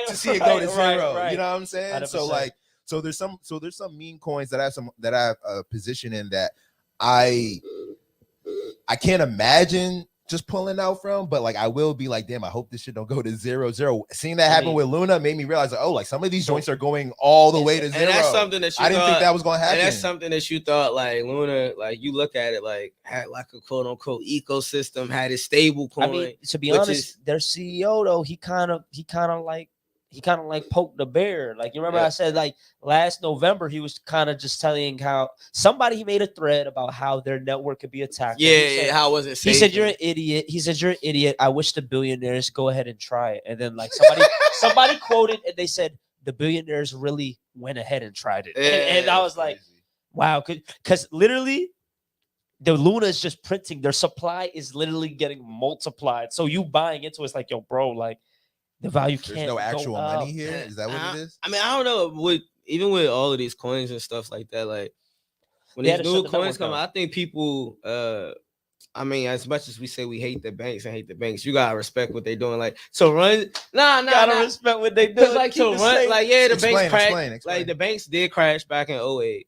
to see it go to zero. You know what I'm saying? 100%. So there's some meme coins that I have a position in that I can't imagine just pulling out from, but like I will be like, damn, I hope this shit don't go to 0.0. Seeing that happen with Luna made me realize like, oh, like some of these joints are going all the way to zero. And that's something that I didn't think that was going to happen. And that's something that you thought like Luna, like you look at it like had like a quote unquote ecosystem, had a stable coin. I mean, to be honest, their CEO though, he kind of like poked the bear. Like, you remember I said like last November, he was kind of just telling how he made a thread about how their network could be attacked. How was it safe? He said, you're an idiot. I wish the billionaires go ahead and try it. And then like somebody quoted and they said the billionaires really went ahead and tried it. And I was like, wow. Because literally the Luna is just printing. Their supply is literally getting multiplied. So you buying into it's like, yo, bro, like, the value can't. There's no actual money here. Is that what it is? I mean, I don't know. Even with all of these coins and stuff like that, like when these new coins come out, I think people. I mean, as much as we say we hate the banks, you gotta respect what they're doing. Like, so run. Gotta respect what they do. Like, so run. Like, yeah, the banks crashed. Like, the banks did crash back in 2008.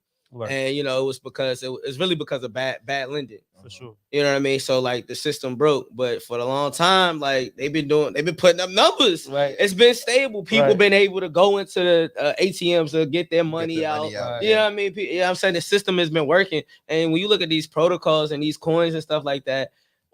And you know, it was because it's really because of bad lending. For sure. You know what I mean? So like the system broke, but for a long time, like they've been putting up numbers. Right. It's been stable. People been able to go into the ATMs to get their money out. You know what I mean? You know what I'm saying? The system has been working. And when you look at these protocols and these coins and stuff like that,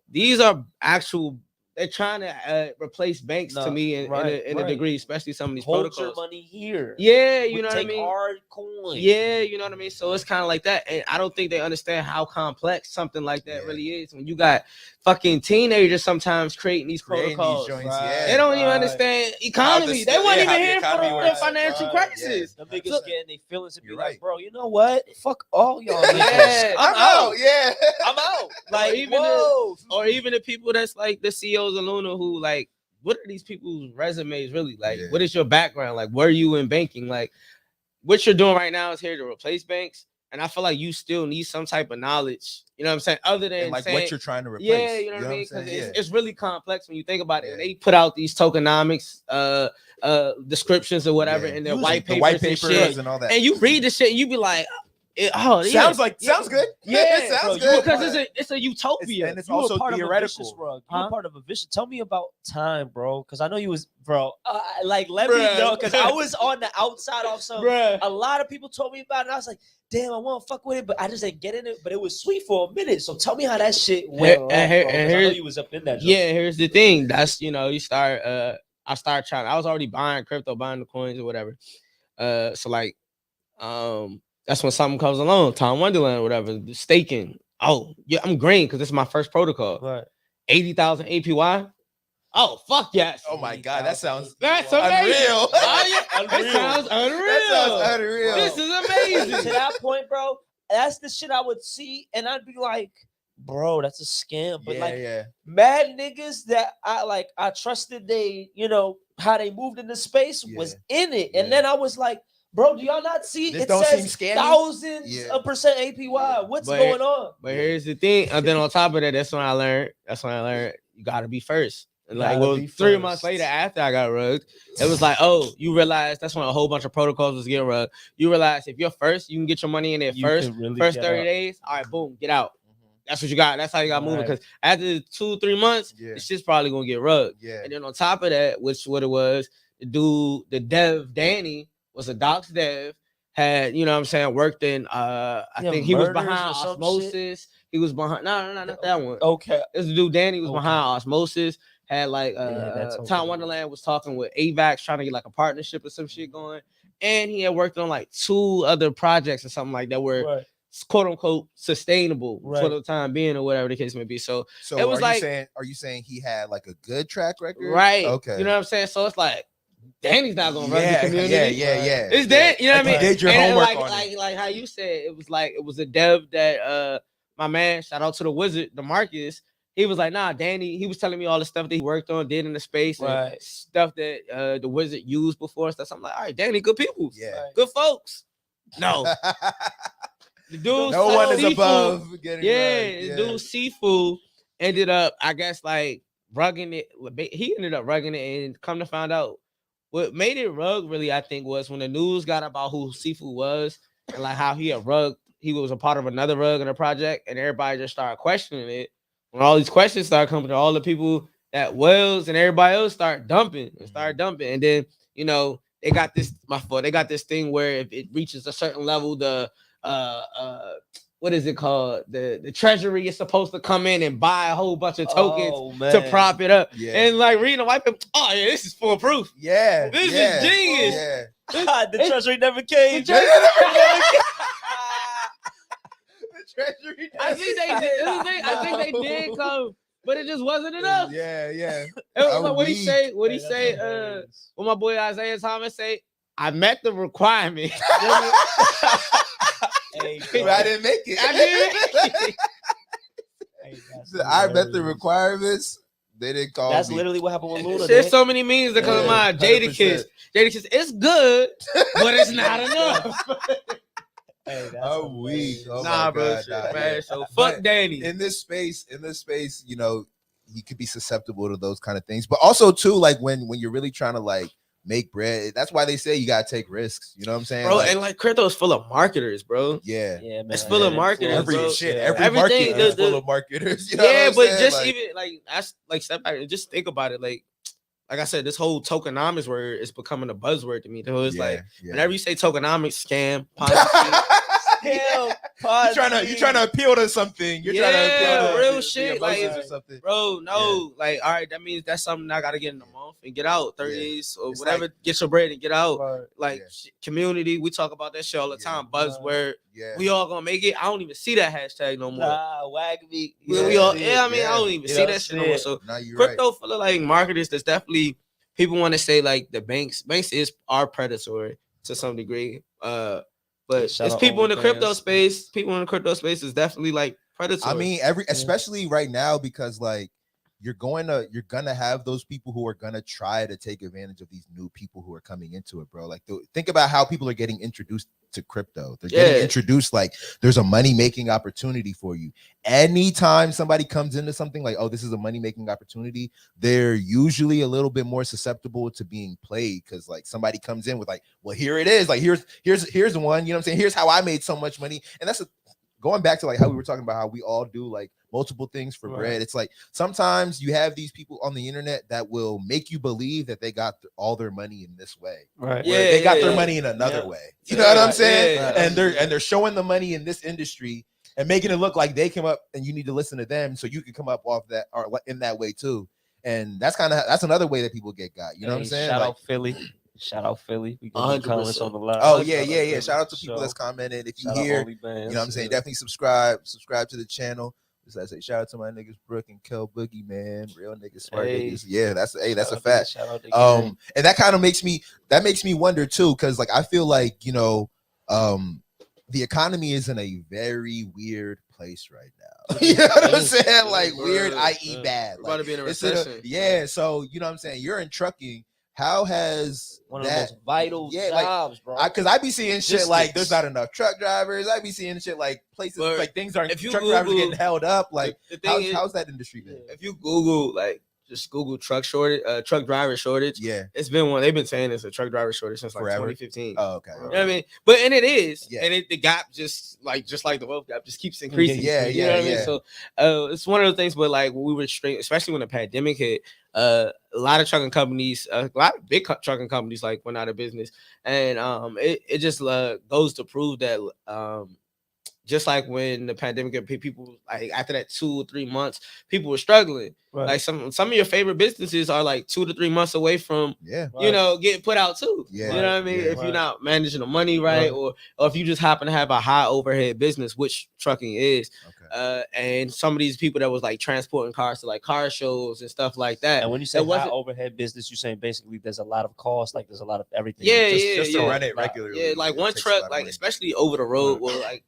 these are actual. They're trying to replace banks to me in a degree, especially some of these Hold protocols. Your money here. Yeah, you know what I mean? Hard coin. Yeah, you know what I mean? So it's kind of like that. And I don't think they understand how complex something like that really is. When you got fucking teenagers sometimes creating these protocols. These they don't even understand economy. They weren't even here for the financial crisis. The niggas getting their feelings and be like, bro, you know what? Fuck all y'all. I'm out. Yeah. I'm out. Like, or even the people that's like the CEOs of Luna who like, what are these people's resumes really like? What is your background? Like, were you in banking? Like, what you're doing right now is here to replace banks. And I feel like you still need some type of knowledge, you know what I'm saying? Other than like saying, what you're trying to replace. Yeah, you know what I mean? Because it's really complex when you think about it. And they put out these tokenomics descriptions or whatever in their white papers and all that. And you read the shit and you be like, sounds good. Yeah, it sounds good. Because it's a utopia. And it's also theoretical. You were part of a vision. Tell me about time, bro. Because I know you was, bro. Like, let me know. Because I was on the outside of some. A lot of people told me about it. And I was like, damn, I want to fuck with it, but I just didn't get in it. But it was sweet for a minute. So tell me how that shit went. I know you was up in that. Yeah, here's the thing. That's you start. I started trying. I was already buying crypto, buying the coins or whatever. So like, that's when something comes along, Tom Wonderland or whatever, staking. Oh, yeah, I'm green because this is my first protocol. Right. 80,000 APY. Oh, fuck yes. Oh my God, that's amazing. Unreal. Unreal. It sounds unreal. That sounds unreal. This is amazing. To that point, bro, that's the shit I would see, and I'd be like, bro, that's a scam. But mad niggas that I trusted they, how they moved in the space was in it. And then I was like, bro, do y'all not see this it don't says seem thousands of percent APY? What's going on? But here's the thing. And then on top of that, that's when I learned you gotta be first. And like 3 months later, after I got rugged, it was like, oh, you realize that's when a whole bunch of protocols was getting rugged. You realize if you're first, you can get your money in there first 30 days. All right, boom, get out. That's what you got. That's how you got moving. Because after 2-3 months, the shit's probably gonna get rugged. And then on top of that, which what it was, the dev Danny was a docs dev, had, you know what I'm saying, worked in I think he was behind Osmosis. He was behind not that one. Okay. This dude Danny was behind Osmosis, had like Tom Wonderland was talking with AVAX trying to get like a partnership or some shit going. And he had worked on like 2 other projects or something like that were quote unquote sustainable for the time being or whatever the case may be. So it was are you saying he had like a good track record? Right. Okay. You know what I'm saying? So it's like Danny's not gonna run the community. Yeah. It's Dan, you know what I mean? You did your homework on it. Like how you said, it was a dev that my man, shout out to the wizard, DeMarcus. He was like, nah, Danny, he was telling me all the stuff that he worked on, did in the space, and stuff that the wizard used before and stuff. So I'm like, all right, Danny, good people. Good folks. No. The dude, no one is above getting the dude Seafood ended up, I guess, like rugging it. He ended up rugging it, and come to find out, what made it rug really, I think, was when the news got about who Seafood was and like how he was a part of another rug in a project, and everybody just started questioning it. When all these questions started coming to all the people that Wells and everybody else started dumping, and then they got this thing where if it reaches a certain level, the what is it called? The treasury is supposed to come in and buy a whole bunch of tokens to prop it up. And like reading the white paper, this is foolproof. This is genius. The treasury never came. The treasury. I think they did come, but it just wasn't enough. It was like, what he say? What my boy Isaiah Thomas say? I met the requirement. But I didn't make it. I met the requirements. They didn't call That's me. literally what happened with Luna. There's so many memes that come to mind. Jadakiss, it's good, but it's not enough. I'm weak. Oh nah, bro. Man. So fuck Danny. In this space, he could be susceptible to those kind of things. But also too, like when you're really trying to like make bread. That's why they say you gotta take risks. You know what I'm saying, bro? And like crypto is full of marketers, bro. Yeah, man. It's full of marketers, bro. Every market is full of marketers. You know yeah, what I'm but just like, even like that's like step back and just think about it. Like I said, this whole tokenomics word is becoming a buzzword to me. So it's like whenever you say tokenomics, scam, you're trying to appeal to something. You're trying to appeal to real shit, like or something. Bro, no, like all right, that means that's something I gotta get in a month and get out 30 days or It's whatever. like, get your bread and get out. Like community, we talk about that shit all the time. Buzzword. We all gonna make it. I don't even see that hashtag no more. Wag me. We all. I mean, I don't even see that shit no more. So crypto full of like marketers. There's definitely people want to say like the banks are predatory to some degree. But it's people in the crypto space. People in the crypto space is definitely like predatory. I mean, especially right now, because like you're gonna have those people who are gonna try to take advantage of these new people who are coming into it, bro. Like think about how people are getting introduced to crypto. They're getting introduced like there's a money-making opportunity for you. Anytime somebody comes into something like, oh, this is a money-making opportunity, they're usually a little bit more susceptible to being played because like somebody comes in with like, well, here it is. Like here's one, you know what I'm saying? Here's how I made so much money. And that's going back to like how we were talking about how we all do like multiple things for bread. It's like sometimes you have these people on the internet that will make you believe that they got all their money in this way. Right. They got their money in another way. You know what I'm saying? And they're showing the money in this industry and making it look like they came up and you need to listen to them so you can come up off that or in that way too. And that's another way that people get got. You know what I'm saying? Shout out Philly. Shout out Philly. We got comments on the live. Oh yeah. Shout out to people that's commented. If you hear, you know what I'm saying, definitely subscribe to the channel. Just I say shout out to my niggas Bruke and Kell Boogie, man. Real niggas, smart niggas. Yeah, that's a fact. And that kind of makes me wonder too, because like I feel like, you know, the economy is in a very weird place right now. You know what I'm saying? Like weird, i.e. bad. Like, about to be in a recession. So you know what I'm saying? You're in trucking. How has one of the most vital jobs, bro? Because I be seeing shit like there's not enough truck drivers. I be seeing shit like places like things aren't. Truck drivers getting held up. Like how's that industry been? If you Google like just Google truck driver shortage. Yeah, it's been one. They've been saying it's a truck driver shortage since like forever. 2015. Oh, okay. You know what I mean? But and it is, and the gap just like the wealth gap just keeps increasing. Yeah. You know what I mean? So it's one of the things. But like when we were straight, especially when the pandemic hit, a lot of trucking companies, a lot of big trucking companies like went out of business, and it just goes to prove that just like when the pandemic hit, people like after that 2 or 3 months, people were struggling. Right. Like some of your favorite businesses are like 2 to 3 months away from you know getting put out too. Yeah, you know what I mean? If you're not managing the money right, or if you just happen to have a high overhead business, which trucking is. And some of these people that was like transporting cars to like car shows and stuff like that. And when you say high overhead business, you're saying basically there's a lot of cost, like there's a lot of everything. Just to run it regularly. Yeah, like one truck, like especially over the road. Well, like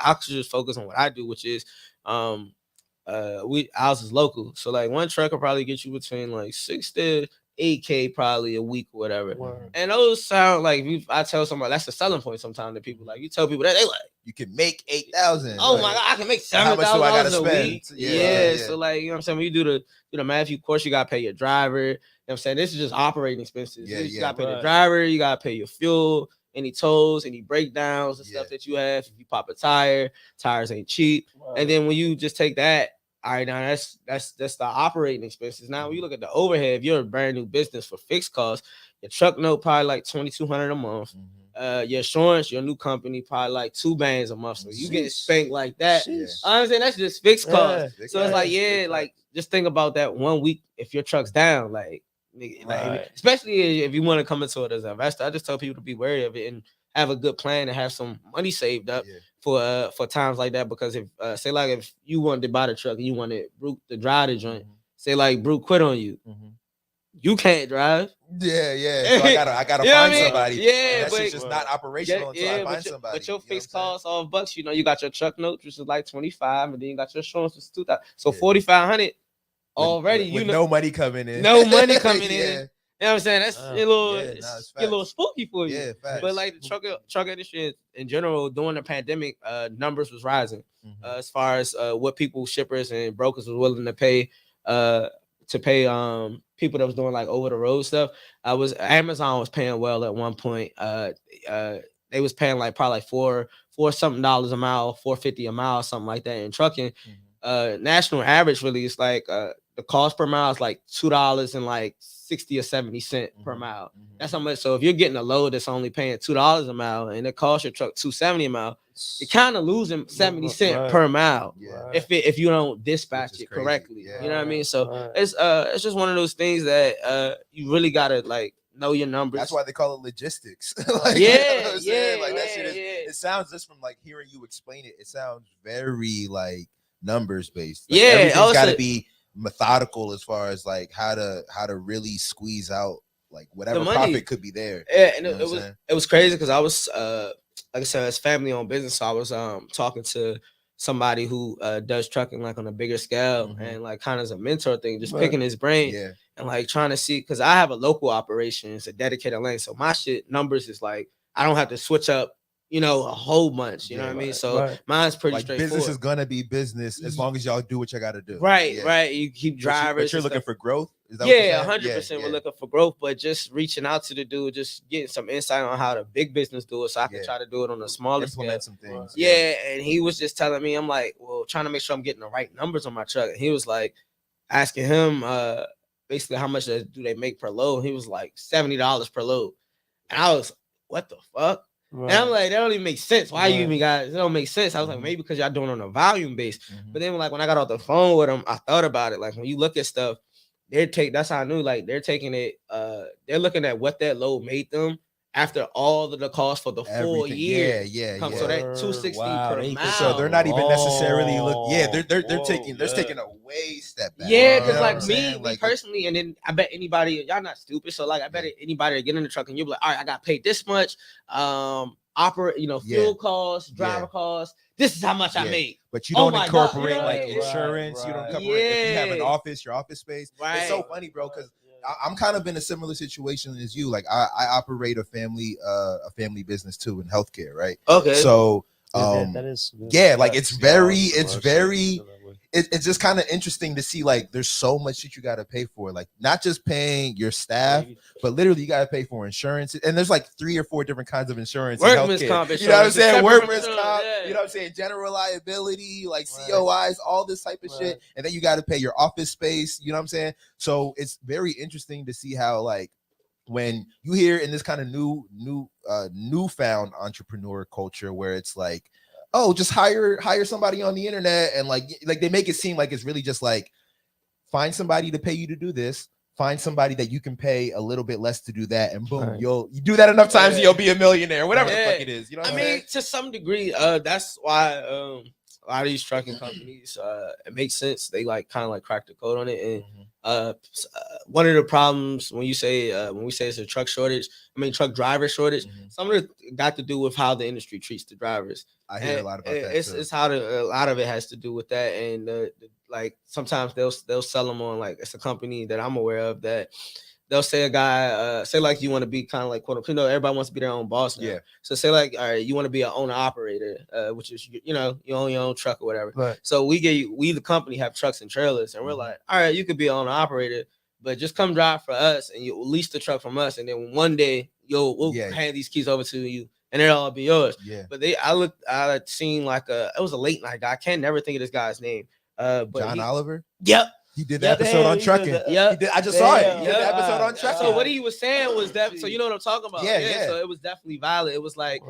I just focus on what I do, which is ours is local. So like one truck will probably get you between like 6 to 8K probably a week or whatever. And those sound like I tell somebody that's the selling point sometimes to people. Like you tell people that they like you can make 8,000. Oh my god, I can make $7,000 a week. Yeah. So like you know what I'm saying, when you do the math, of course you gotta pay your driver. You know what I'm saying? This is just operating expenses. You gotta pay the driver, you gotta pay your fuel, any tolls, any breakdowns and stuff that you have. If you pop a tire, tires ain't cheap. And then when you just take that, all right, now that's the operating expenses. Now when you look at the overhead, if you're a brand new business for fixed costs, your truck note probably like $2,200 a month. Your insurance, your new company probably like $2 a month. So you get spanked like that. I'm saying that's just fixed costs. So it's like like just think about that 1 week if your truck's down, like especially if you want to come into it as an investor. I just tell people to be wary of it and have a good plan and have some money saved up for times like that. Because if say like if you wanted to buy the truck and you wanted Bruke to drive the joint, say like Bruke quit on you, you can't drive. Yeah. So I gotta find somebody. Yeah, but it's just not operational until I find somebody. But your fixed costs off $1, you know, you got your truck note, which is like 25, and then you got your insurance, which is 2,000. So 4,500 already. With no money coming in. No money coming in. You know what I'm saying? That's a little spooky for you. Yeah, but like the truck industry in general, during the pandemic, numbers was rising as far as what shippers and brokers was willing to pay to pay people that was doing like over the road stuff. Amazon was paying well at one point. They was paying like probably like $4 something a mile, $4.50 a mile, something like that in trucking. National average really is like the cost per mile is like $2 and like 60 or 70 cents per mile. That's how much. So if you're getting a load that's only paying $2 a mile and it costs your truck $2.70 a mile, you're kind of losing 70 cents per mile if you don't dispatch it correctly. You know what I mean? So it's just one of those things that you really gotta like know your numbers. That's why they call it logistics. Like, yeah, you know what I'm saying? yeah, Like that shit is, it sounds, just from like hearing you explain it, it sounds very like numbers based. Like, everything's got to be methodical as far as like how to really squeeze out like whatever profit could be there. Yeah, and it was crazy because I was like I said, it's family owned business. So I was talking to somebody who does trucking like on a bigger scale and like kind of as a mentor thing, just picking his brain and like trying to see, because I have a local operation, it's a dedicated lane. So my shit numbers is like I don't have to switch up, you know, a whole bunch. You know what I mean? So mine's pretty like straightforward. Business is gonna be business as long as y'all do what you got to do. Right, right. You keep drivers. But you're looking for growth. Is that 100%. We're looking for growth, but just reaching out to the dude, just getting some insight on how the big business do it, so I can try to do it on a smaller scale. Some things. And he was just telling me, I'm like, well, trying to make sure I'm getting the right numbers on my truck. And he was like, asking him, basically how much do they make per load? He was like $70 per load, and I was, what the fuck? Right. And I'm like, that don't even make sense. Why you even got it? Don't make sense. I was like, maybe because y'all doing it on a volume base. But then like when I got off the phone with him, I thought about it. Like when you look at stuff, that's how I knew, like they're taking it, they're looking at what that load made them after all of the cost for the full year. So that 260 per mile. So they're not even necessarily they're taking a way step back. Yeah, because like me personally, and then I bet anybody, y'all not stupid. So like I bet anybody get in the truck and you'll be like, all right, I got paid this much. Fuel costs, driver costs. This is how much I made. But you don't incorporate like insurance. You don't cover it. If you have an office, your office space. It's so funny, bro, because I'm kind of in a similar situation as you. Like I operate a family business too in healthcare, right? Okay. So that is like it's just kind of interesting to see like there's so much that you got to pay for, like not just paying your staff, but literally you got to pay for insurance. And there's like 3 or 4 different kinds of insurance. Workman's comp insurance. You know what I'm saying? Workman's comp. You know what I'm saying? General liability, like COIs, all this type of shit. And then you got to pay your office space. You know what I'm saying? So it's very interesting to see how like when you hear in this kind of newfound entrepreneur culture where it's like, oh, just hire somebody on the internet, and like they make it seem like it's really just like find somebody to pay you to do this, find somebody that you can pay a little bit less to do that, and boom, you do that enough times and you'll be a millionaire, whatever the fuck it is. You know what I mean? To some degree, that's why a lot of these trucking companies, it makes sense. They like kind of like crack the code on it. And one of the problems when we say it's a truck driver shortage, some of it got to do with how the industry treats the drivers. I hear a lot about that. It's how a lot of it has to do with that, and like sometimes they'll sell them on, like it's a company that I'm aware of that they'll say a guy say like you want to be kind of like quote unquote, everybody wants to be their own boss now. So say like, all right, you want to be an owner operator, which is you own your own truck or whatever. Right. So we the company have trucks and trailers, and we're like, all right, you could be an owner operator, but just come drive for us and you lease the truck from us, and then one day we'll hand these keys over to you and it'll all be yours. But I seen like it was a late night guy. I can't never think of this guy's name. But John Oliver? Yep. He did the episode on trucking. I just saw it. He did the episode on trucking. So what he was saying was that, so you know what I'm talking about. So it was definitely valid. It was like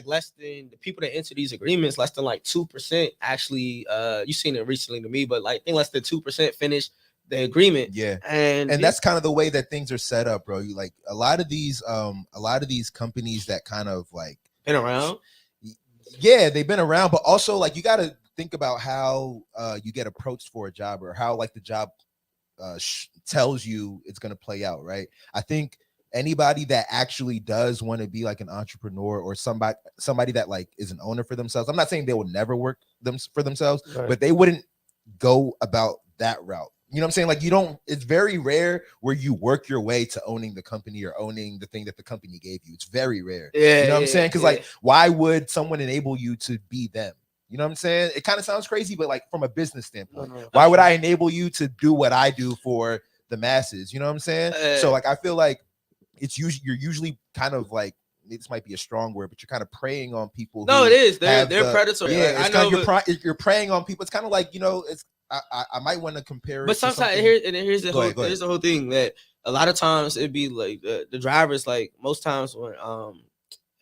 less than the people that enter these agreements, less than like 2% actually. You seen it recently to me, but like I think less than 2% finished the agreement. And that's kind of the way that things are set up, bro. You like a lot of these companies that kind of like been around. Yeah, they've been around, but also like you got to think about how you get approached for a job, or how like the job tells you it's going to play out, right? I think anybody that actually does want to be like an entrepreneur, or somebody that like is an owner for themselves, I'm not saying they will never work for themselves, but they wouldn't go about that route. You know what I'm saying? Like it's very rare where you work your way to owning the company or owning the thing that the company gave you. It's very rare. You know what I'm saying? Because like, why would someone enable you to be them? You know what I'm saying? It kind of sounds crazy, but like from a business standpoint, No, why would I enable you to do what I do for the masses? You know what I'm saying? So like, I feel like you're usually kind of like, this might be a strong word, but you're kind of preying on people. No, it is. They're predatory. Yeah, like, I know, you're preying on people. It's kind of like, you know, it's I might want to compare it. But sometimes here's the whole thing that a lot of times it'd be like the drivers, like most times when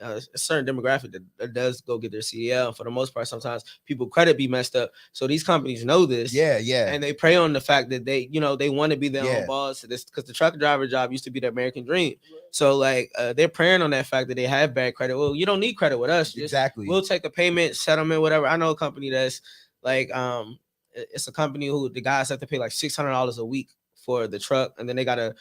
a certain demographic that does go get their CDL, and for the most part, sometimes people credit be messed up. So these companies know this, and they prey on the fact that they want to be their own boss. This because the truck driver job used to be the American dream. So like they're preying on that fact that they have bad credit. Well, you don't need credit with us. Exactly. We'll take a payment, settlement, whatever. I know a company that's like it's a company who the guys have to pay like $600 a week for the truck, and then they gotta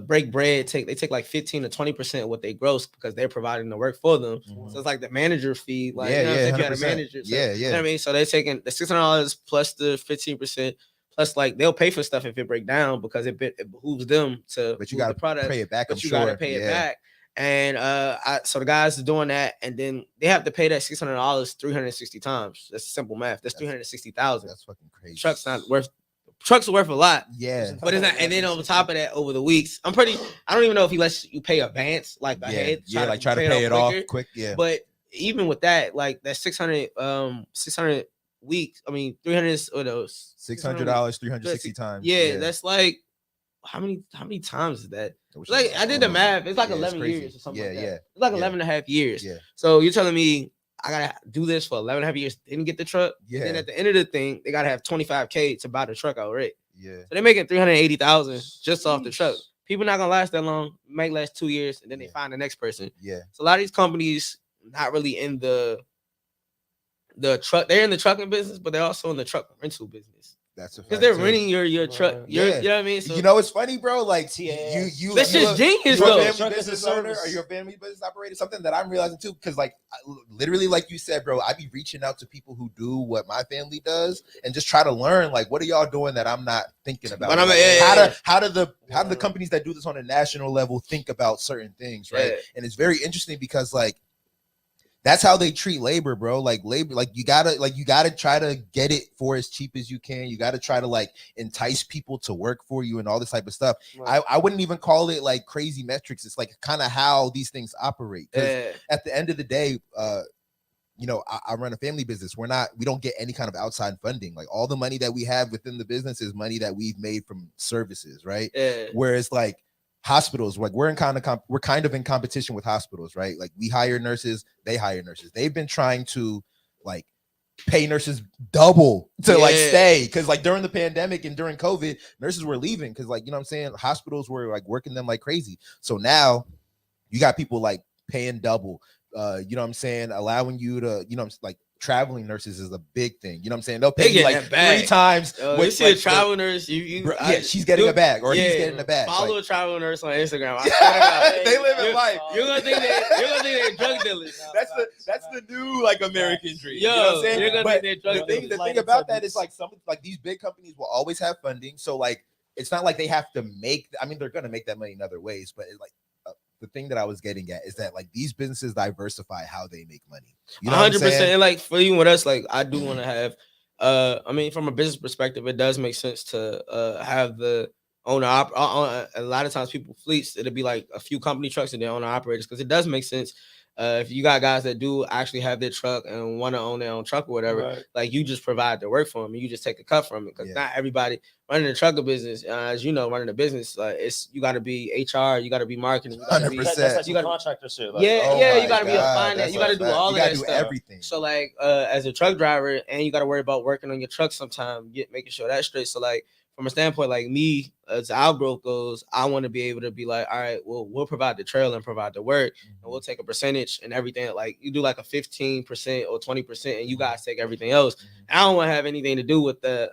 break bread. They take like 15 to 20% of what they gross because they're providing the work for them. So it's like the manager fee. Like if you had a manager, so, you know what I mean. So they're taking the $600 plus the 15%. Plus, like they'll pay for stuff if it break down because it behooves them to. But you got to pay it back. But you got to pay it back. And so the guys are doing that, and then they have to pay that $600 360 times. That's simple math. That's 360,000. That's fucking crazy. Trucks are worth a lot. Yeah. But it's not, and then on top of that, over the weeks, I don't even know if he lets you pay advance, like ahead. Try to pay it off quick. Yeah. But even with that, like that 600 weeks, I mean 300 or those $600 360 times. Yeah, that's like how many times is that? Like I did the math. It's like 11 years or something like that. It's like 11 and a half years. Yeah. So you're telling me I gotta do this for 11 and a half years, didn't get the truck. Yeah. Then at the end of the thing, they gotta have $25K to buy the truck outright. Yeah. So they're making $380,000 just off the truck. People not gonna last that long, might last 2 years, and then they find the next person. Yeah. So a lot of these companies not really in the truck, they're in the trucking business, but they're also in the truck rental business. That's a fact. Because they're renting your truck. You know what I mean? So, you know, it's funny, bro. Like that's just genius, though. You're a family business owner, or you're a family business operator. Something that I'm realizing too, because like literally, like you said, bro, I be reaching out to people who do what my family does, and just try to learn, like, what are y'all doing that I'm not thinking about? How do the companies that do this on a national level think about certain things, right? And it's very interesting because like. That's how they treat labor, bro. Like labor, like you gotta try to get it for as cheap as you can. You gotta try to like entice people to work for you and all this type of stuff. Right. I wouldn't even call it like crazy metrics. It's like kind of how these things operate. At the end of the day, you know, I run a family business. We don't get any kind of outside funding. Like all the money that we have within the business is money that we've made from services, right? Whereas like hospitals, like we're kind of in competition with hospitals, right? Like we hire nurses, they hire nurses. They've been trying to like pay nurses double to like stay, because like during the pandemic and during COVID, nurses were leaving because like, you know what I'm saying, hospitals were like working them like crazy. So now you got people like paying double, you know what I'm saying, allowing you to, you know, like traveling nurses is a big thing. You know what I'm saying? They'll pay you like 3 times. You see a travel nurse, she's getting a bag, or he's getting a bag. Follow a travel nurse on Instagram. I swear to God, they live in life. You're gonna think they're drug dealers. That's the new like American dream. You know what I'm saying? You're gonna think they're drug dealers. The thing about that is like these big companies will always have funding. So like it's not like they have to make. I mean, they're gonna make that money in other ways, but it's like. The thing that I was getting at is that like these businesses diversify how they make money. You know 100%. And like for even with us, like I do want to have, I mean, from a business perspective, it does make sense to have the owner. A lot of times people fleets, it'll be like a few company trucks and their owner operators, because it does make sense. If you got guys that do actually have their truck and want to own their own truck or whatever, like you just provide the work for them and you just take a cut from it, because not everybody running a trucker business, as you know, running a business, it's you got to be HR, you got to be marketing, 100%. That's like you got contractor shit. Like, you got to be a finance, you got to do all of that stuff. Everything. So like as a truck driver, and you got to worry about working on your truck sometime, making sure that's straight. So like from a standpoint like me, as our growth goes, I want to be able to be like, all right, well, we'll provide the trail and provide the work, and we'll take a percentage and everything. Like you do like a 15% or 20%, and you guys take everything else. I don't want to have anything to do with the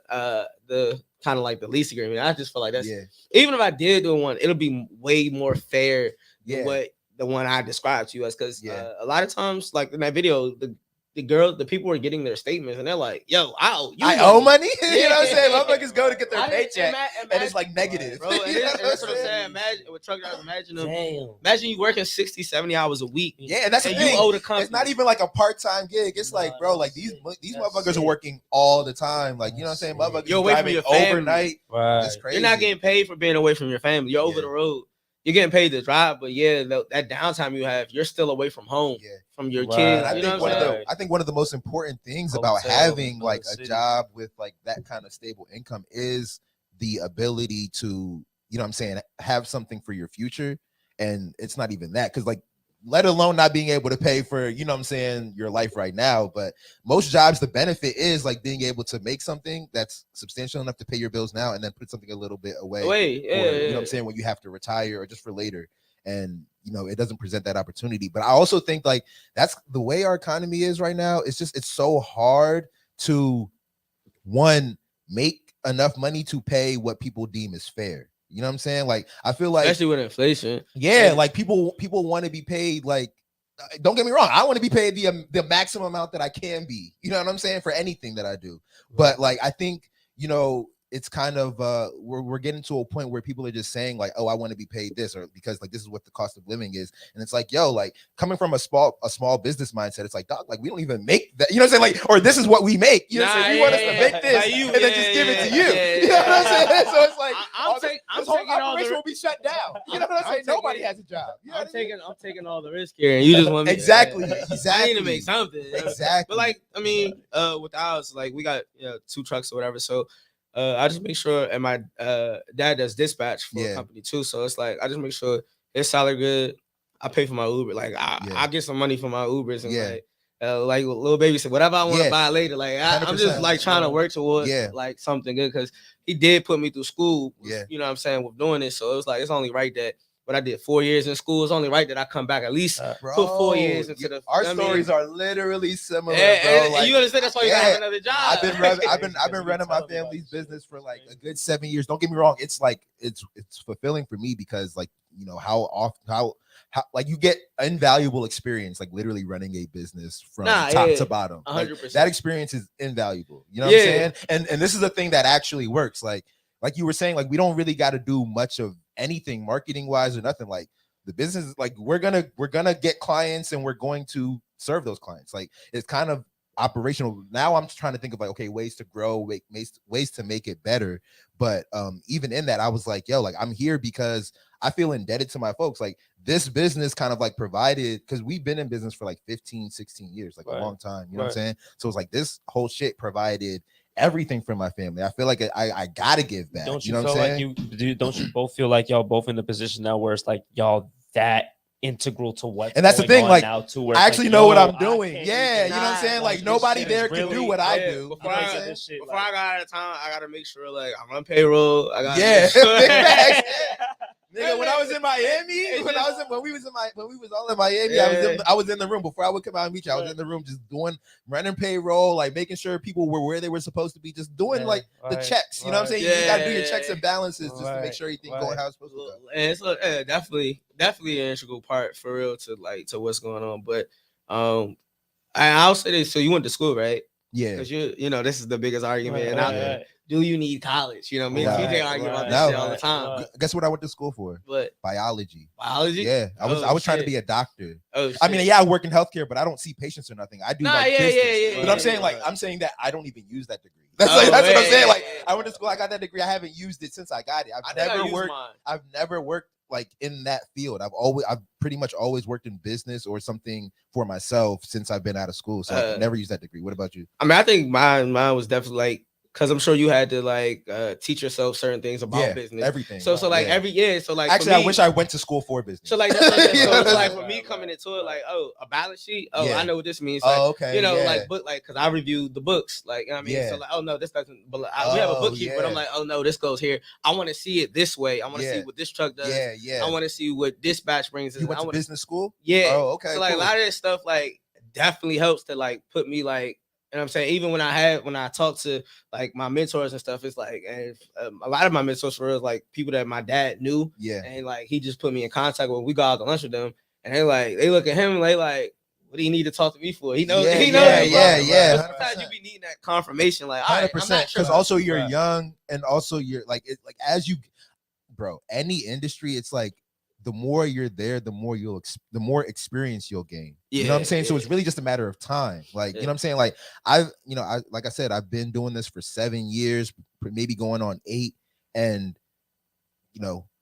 kind of like the lease agreement. I just feel like that's even if I did do one, it'll be way more fair than what the one I described to you as, because a lot of times, like in that video, the the people were getting their statements and they're like, yo, I owe money. Yeah. You know what I'm saying? Motherfuckers go to get their I didn't- paycheck imagine, and it's like negative. bro. And You know that's what I'm saying? saying. Imagine with truck drivers, imagine Damn. imagine you working 60, 70 hours a week. Yeah, and that's the and thing. you owe the company. It's not even like a part-time gig. It's like, bro, like these motherfuckers are working all the time. Like, you know what I'm saying? Motherfuckers You're away from driving your family. overnight. Right. That's crazy. You're not getting paid for being away from your family. You're over the road. You're getting paid to drive, but yeah, that downtime you have, you're still away from home, from your kids. I You think know what I'm saying? I think one of the most important things about Hotel, having like a city. job with like that kind of stable income is the ability to, you know what I'm saying, have something for your future. And it's not even that, because like, let alone not being able to pay for, you know what I'm saying, your life right now. But most jobs, the benefit is like being able to make something that's substantial enough to pay your bills now and then put something a little bit away. Yeah, for, you know yeah. what I'm saying, when you have to retire or just for later. And, you know, it doesn't present that opportunity. But I also think like that's the way our economy is right now. It's so hard to, one, make enough money to pay what people deem is fair. You know what I'm saying? Like, I feel like, Especially with inflation. yeah, like people want to be paid. Like, don't get me wrong, I want to be paid the maximum amount that I can be. You know what I'm saying, for anything that I do. But like, I think, you know, it's kind of we're getting to a point where people are just saying like, oh, I want to be paid this, or because like this is what the cost of living is. And it's like, yo, like coming from a small business mindset, it's like, dog, like we don't even make that, you know what I'm saying? Like, or this is what we make. You know what I'm saying? We want us to make this and then just give it to you. You know what I'm saying? So it's like this whole operation will be shut down. You know what I'm saying? Nobody has a job. You know I'm taking all the risk here, and you just want me exactly. I need to make something. Exactly. But like, I mean, with ours, like we got 2 trucks or whatever, so I just make sure, and my dad does dispatch for a company too, so it's like I just make sure his salary good. I pay for my Uber, like I get some money for my Ubers, and like little baby said, whatever I want to buy later, like I'm just like trying to work towards like something good, because he did put me through school, you know what I'm saying, with doing this, so it was like it's only right that. But I did 4 years in school. It's only right that I come back at least put 4 years into the. Our stories are literally similar, bro. And like, you understand that's why you gotta have another job. I've been running my family's business for like a good 7 years. Don't get me wrong. It's like it's fulfilling for me because like, you know, how like you get invaluable experience, like literally running a business from top to bottom. 100%. Like, that experience is invaluable. You know what I'm saying? And this is a thing that actually works. Like you were saying, like we don't really got to do much of anything marketing wise or nothing. Like the business is like we're gonna get clients and we're going to serve those clients. Like it's kind of operational. Now I'm trying to think of like, okay, ways to grow, ways to make it better. But even in that, I was like, yo, like I'm here because I feel indebted to my folks. Like this business kind of like provided, because we've been in business for like 15, 16 years, like a long time. You know what I'm saying? So it's like this whole shit provided everything for my family. I feel like I gotta give back. Don't you, know feel what I'm like don't you both feel like y'all both in the position now where it's like y'all that integral to what? And that's the thing. Like now too, I actually know what I'm doing. Yeah, you know what I'm saying. Like nobody there can do what I do. Before I got out of town, I gotta make sure like I'm on payroll. I got Nigga, when I was in Miami, when we was all in Miami, I was in the room before I would come out and meet you. I was in the room just running payroll, like making sure people were where they were supposed to be, just doing like the checks. You know what I'm saying? You gotta do your checks and balances just to make sure everything going how it's supposed to go. And it's definitely an integral part for real to what's going on. But I'll say this: so you went to school, right? Yeah. Because you know this is the biggest argument out there. Do you need college? You know, me and TJ argue about this shit all the time. Guess what I went to school for? What? Biology. Biology? Yeah. I was trying to be a doctor. Oh, shit. I mean, yeah, I work in healthcare, but I don't see patients or nothing. I do business. Yeah. But I'm saying, like, I'm saying that I don't even use that degree. That's what I'm saying. Like, I went to school, I got that degree. I haven't used it since I got it. I've never worked like in that field. I've pretty much always worked in business or something for myself since I've been out of school. So I've never used that degree. What about you? I mean, I think mine was definitely like, because I'm sure you had to like teach yourself certain things about business, everything. So like every year, so like actually, I wish I went to school for business. So like that's what so it's like for me coming into it, like a balance sheet. I know what this means. Like, okay, you know, like book, like because I reviewed the books, like you know what I mean. So like, oh no, this doesn't. But we have a bookkeeper, but I'm like, oh no, this goes here. I want to see it this way. I want to see what this truck does. I want to see what dispatch brings. You went to business school? Yeah. Oh, okay. So like a lot of this stuff like definitely helps to like put me like. You know what I'm saying? Even when I talk to like my mentors and stuff, it's like, and a lot of my mentors for real, like people that my dad knew. Yeah. And like, he just put me in contact with, we go out to lunch with them and they look at him and they like, what do you need to talk to me for? He knows. Yeah, he knows. yeah. Sometimes you be needing that confirmation, like 100%. Because also you're young, and also you're like as you, bro. Any industry, it's like the more you're there, the more the more experience you'll gain. You know what I'm saying? So it's really just a matter of time. Like you know what I'm saying? Like like I said, I've been doing this for 7 years, maybe going on 8, and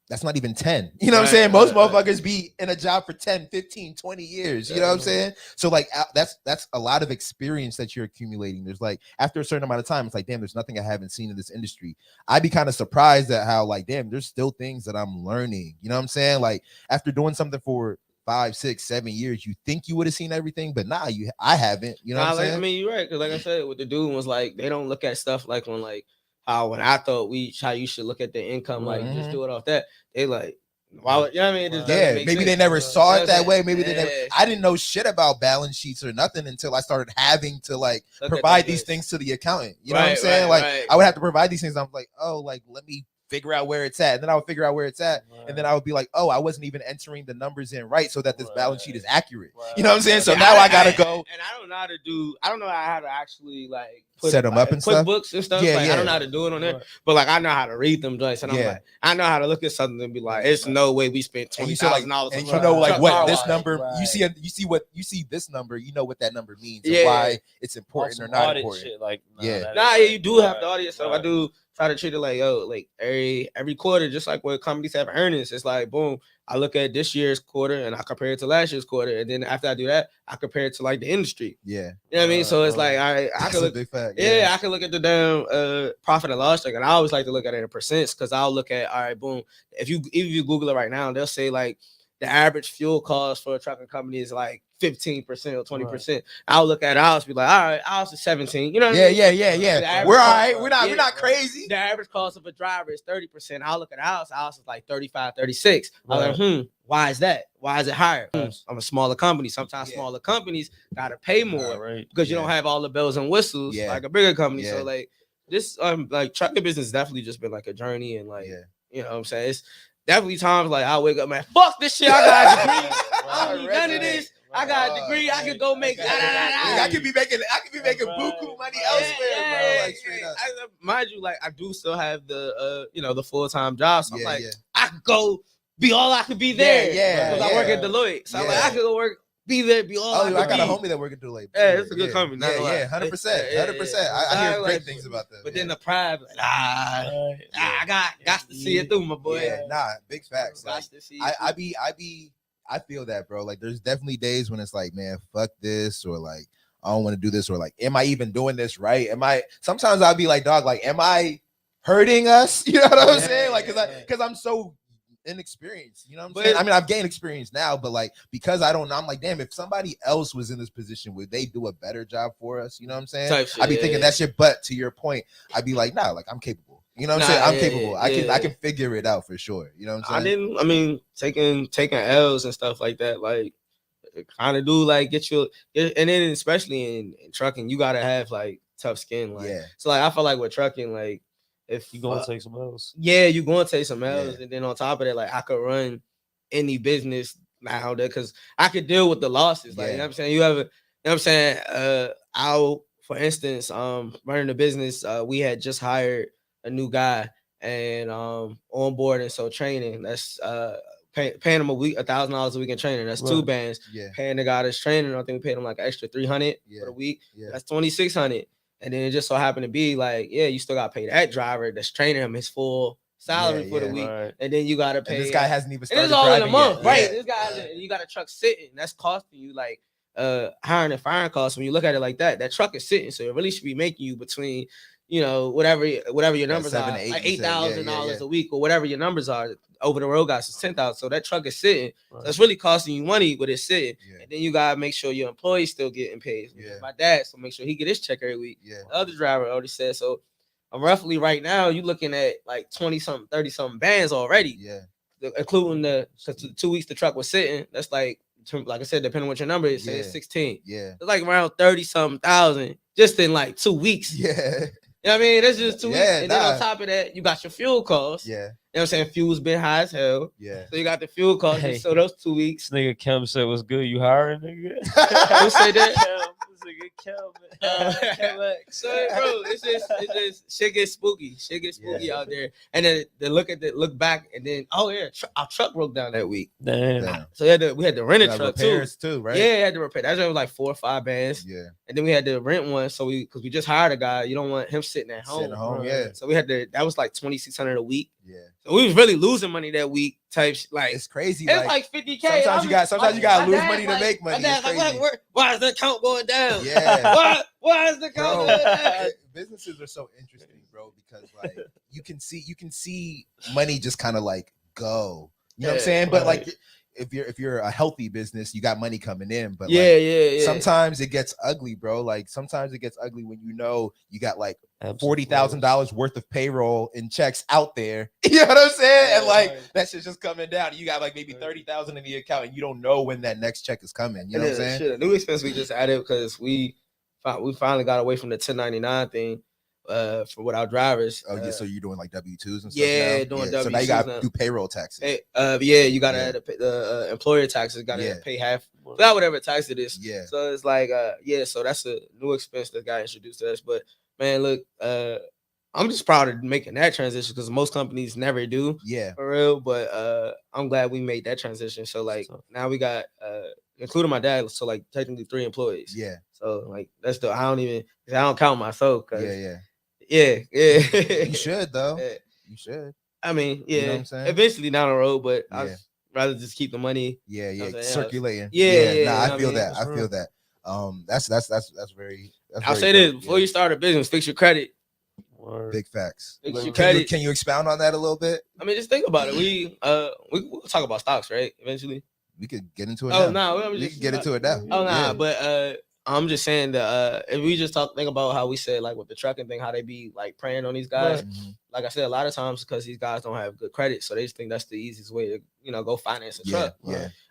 that's not even 10. You know what I'm saying? Most motherfuckers be in a job for 10, 15, 20 years. You know what I'm saying? So like that's a lot of experience that you're accumulating. There's like after a certain amount of time, it's like, damn, there's nothing I haven't seen in this industry. I'd be kind of surprised at how like, damn, there's still things that I'm learning. You know what I'm saying? Like after doing something for 5, 6, 7 years, you think you would have seen everything, but nah, I haven't. You know what I'm saying? I mean, you're right. Cause like I said, what the dude was like, they don't look at stuff like when I thought how you should look at the income, like just do it off that. They like, why would, you know what I mean? Maybe sense. They never saw it that way. Maybe they never. I didn't know shit about balance sheets or nothing until I started having to like provide these things to the accountant. You know what I'm saying? I would have to provide these things. I'm like, oh, like let me figure out where it's at. And then I would figure out where it's at. And then I would be like, oh, I wasn't even entering the numbers in right so that this balance sheet is accurate. You know what I'm saying? So now I gotta go. And I don't know how to actually like set them up and stuff. QuickBooks and stuff. I don't know how to do it on there. But like I know how to read them joints. And I'm like, I know how to look at something and be like, it's no way we spent $20,000. And you know like what this number you see this number, you know what that number means and why it's important or not important. Shit, like you do have to audit yourself. I do try to treat it like, like every quarter, just like what companies have earnings. It's like, boom, I look at this year's quarter and I compare it to last year's quarter. And then after I do that, I compare it to like the industry. Yeah. You know what I mean? So it's like, I can look, big fact. I can look at the damn profit and loss check. And I always like to look at it in percents because I'll look at, all right, boom. If you Google it right now, they'll say like the average fuel cost for a trucking company is like 15% or 20%. I'll look at ours, be like, all right, ours is 17. You know what I mean? Yeah. We're all right. We're not crazy. The average cost of a driver is 30%. I'll look at ours. Ours is like 35, 36. I'm like, why is that? Why is it higher? I'm a smaller company. Sometimes smaller companies gotta pay more because you don't have all the bells and whistles like a bigger company. So like this, like trucking business definitely just been like a journey and like you know what I'm saying? It's definitely times like I wake up, man, fuck this shit. I got a degree. I don't need none of this. I got a degree. I could go make. I could be making buku money elsewhere, bro. Like straight up. Mind you, like I do still have the the full-time job. So I'm like, I could go be all I could be there. Because I work at Deloitte. So I'm like, I could go work, be there, be all I could be. I got a homie that work at Deloitte. Yeah, it's a good company. 100%. 100%. I hear great things about that. But then the pride, like, I got to see it through, my boy. Yeah, big facts. Like, I feel that, bro. Like, there's definitely days when it's like, man, fuck this, or like, I don't want to do this, or like, am I even doing this right? Sometimes I'll be like, dog, like, am I hurting us? You know what I'm saying? Like, because I'm so inexperienced, you know what I'm saying? I mean, I've gained experience now, but like, because I don't know, I'm like, damn, if somebody else was in this position, would they do a better job for us? You know what I'm saying? I'd be thinking that shit, but to your point, I'd be like, nah, like, I'm capable. You know what I'm saying? I'm capable. I can figure it out for sure. You know what I'm saying? Taking L's and stuff like that, like kind of do like get you, and then especially in trucking, you gotta have like tough skin. Like, so like I feel like with trucking, like if you gonna take some L's, you gonna take some L's, and then on top of that, like I could run any business now because I could deal with the losses. Like you know what I'm saying? You know what I'm saying? For instance, running the business, we had just hired a new guy and onboarding, so training. That's paying him $1,000 a week in training. That's 2 bands. Paying the guy that's training, I think we paid him like extra $300 for the week. That's $2,600. And then it just so happened to be like, you still got to pay that driver that's training him his full salary for the week, and then you got to pay. And this guy hasn't even started. And it's all in a month, yet. right? This guy, you got a truck sitting. That's costing you like hiring and firing costs. When you look at it like that, that truck is sitting, so it really should be making you between, whatever your numbers are, like $8,000 a week or whatever your numbers are. Over the road guys is $10,000. So that truck is sitting. So it's really costing you money, but it's sitting. And then you gotta make sure your employees still getting paid. My dad, so make sure he get his check every week. The other driver already said so. I'm roughly right now, you looking at like 20-something, 30-something bands already. Including the 2 weeks the truck was sitting. That's like I said, depending on what your number is, say it's 16. It's like around 30-something thousand just in like 2 weeks. You know what I mean? That's just 2 weeks. And then on top of that, you got your fuel costs. what I'm saying? Fuel's been high as hell. Yeah. So you got the fuel cost. Hey. So those 2 weeks. This nigga Kim said, "What's good? You hiring, nigga?" Who said that? This nigga Kim, man. So bro, it's just shit gets spooky. Shit gets spooky out there. And then they look back, and then our truck broke down that week. Damn. So we had to rent a truck too, right? Yeah, had to repair. That was like 4 or 5 bands. Yeah. And then we had to rent one. So because we just hired a guy, you don't want him sitting at home. Yeah. So we had to. That was like $2,600 a week. Yeah. So we was really losing money that week. It's crazy. It's like $50K. Sometimes you gotta lose money to make money. Why is the account going down? Yeah. Why is the account going down? Businesses are so interesting, bro, because like you can see money just kind of like go. You know what I'm saying? But like if you're a healthy business, you got money coming in. But sometimes it gets ugly, bro. Like sometimes it gets ugly when you know you got like $40,000 worth of payroll in checks out there. You know what I'm saying? And like that shit's just coming down. You got like maybe 30,000 in the account, and you don't know when that next check is coming. You know what I'm saying? A new expense we just added because we finally got away from the 1099 thing. For with our drivers. Oh yeah, so you're doing like W-2s and stuff. Yeah, now? doing W-2s. So now you gotta do payroll taxes. You gotta add the employer taxes. Gotta pay half. Not whatever tax it is. Yeah. So it's like so that's a new expense that got introduced to us. But man, look, I'm just proud of making that transition because most companies never do. Yeah, for real. But I'm glad we made that transition. So like now we got including my dad, so like technically 3 employees. Yeah. So like that's I don't count myself. Yeah. You should though. You should. I mean, You know what I'm saying? eventually down the road, but I'd rather just keep the money. Circulating. I feel that. I feel that. That's very. I'll say this before you start a business, fix your credit. Big facts. Fix your credit. Can you expound on that a little bit? I mean, just think about it. We'll talk about stocks, right? Eventually. We could get into it. We can get into it now. But I'm just saying that if we just think about how we said like with the trucking thing, how they be like preying on these guys. Right. Like I said, a lot of times because these guys don't have good credit, so they just think that's the easiest way to go finance a truck.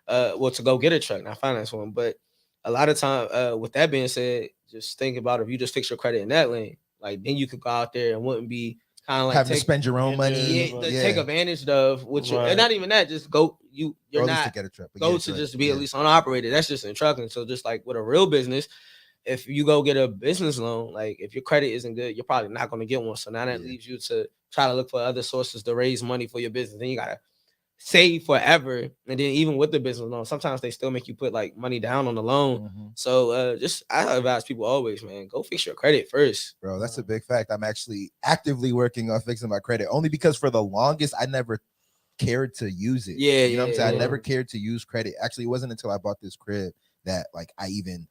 To go get a truck, not finance one. But a lot of time, with that being said, just think about if you just fix your credit in that lane, like then you could go out there and wouldn't be kind of like having to spend your own money, take advantage of which and not even that, just go you're not to get a truck, go to just be at least unoperated. That's just in trucking. So just like with a real business, if you go get a business loan, like if your credit isn't good, you're probably not going to get one. So now that leaves you to try to look for other sources to raise money for your business. Then you gotta save forever, and then even with the business loan, sometimes they still make you put like money down on the loan. So I advise people always, man, go fix your credit first, bro. That's a big fact. I'm actually actively working on fixing my credit, only because for the longest I never cared to use it. You know what I'm saying? I never cared to use credit. Actually, it wasn't until I bought this crib that like I even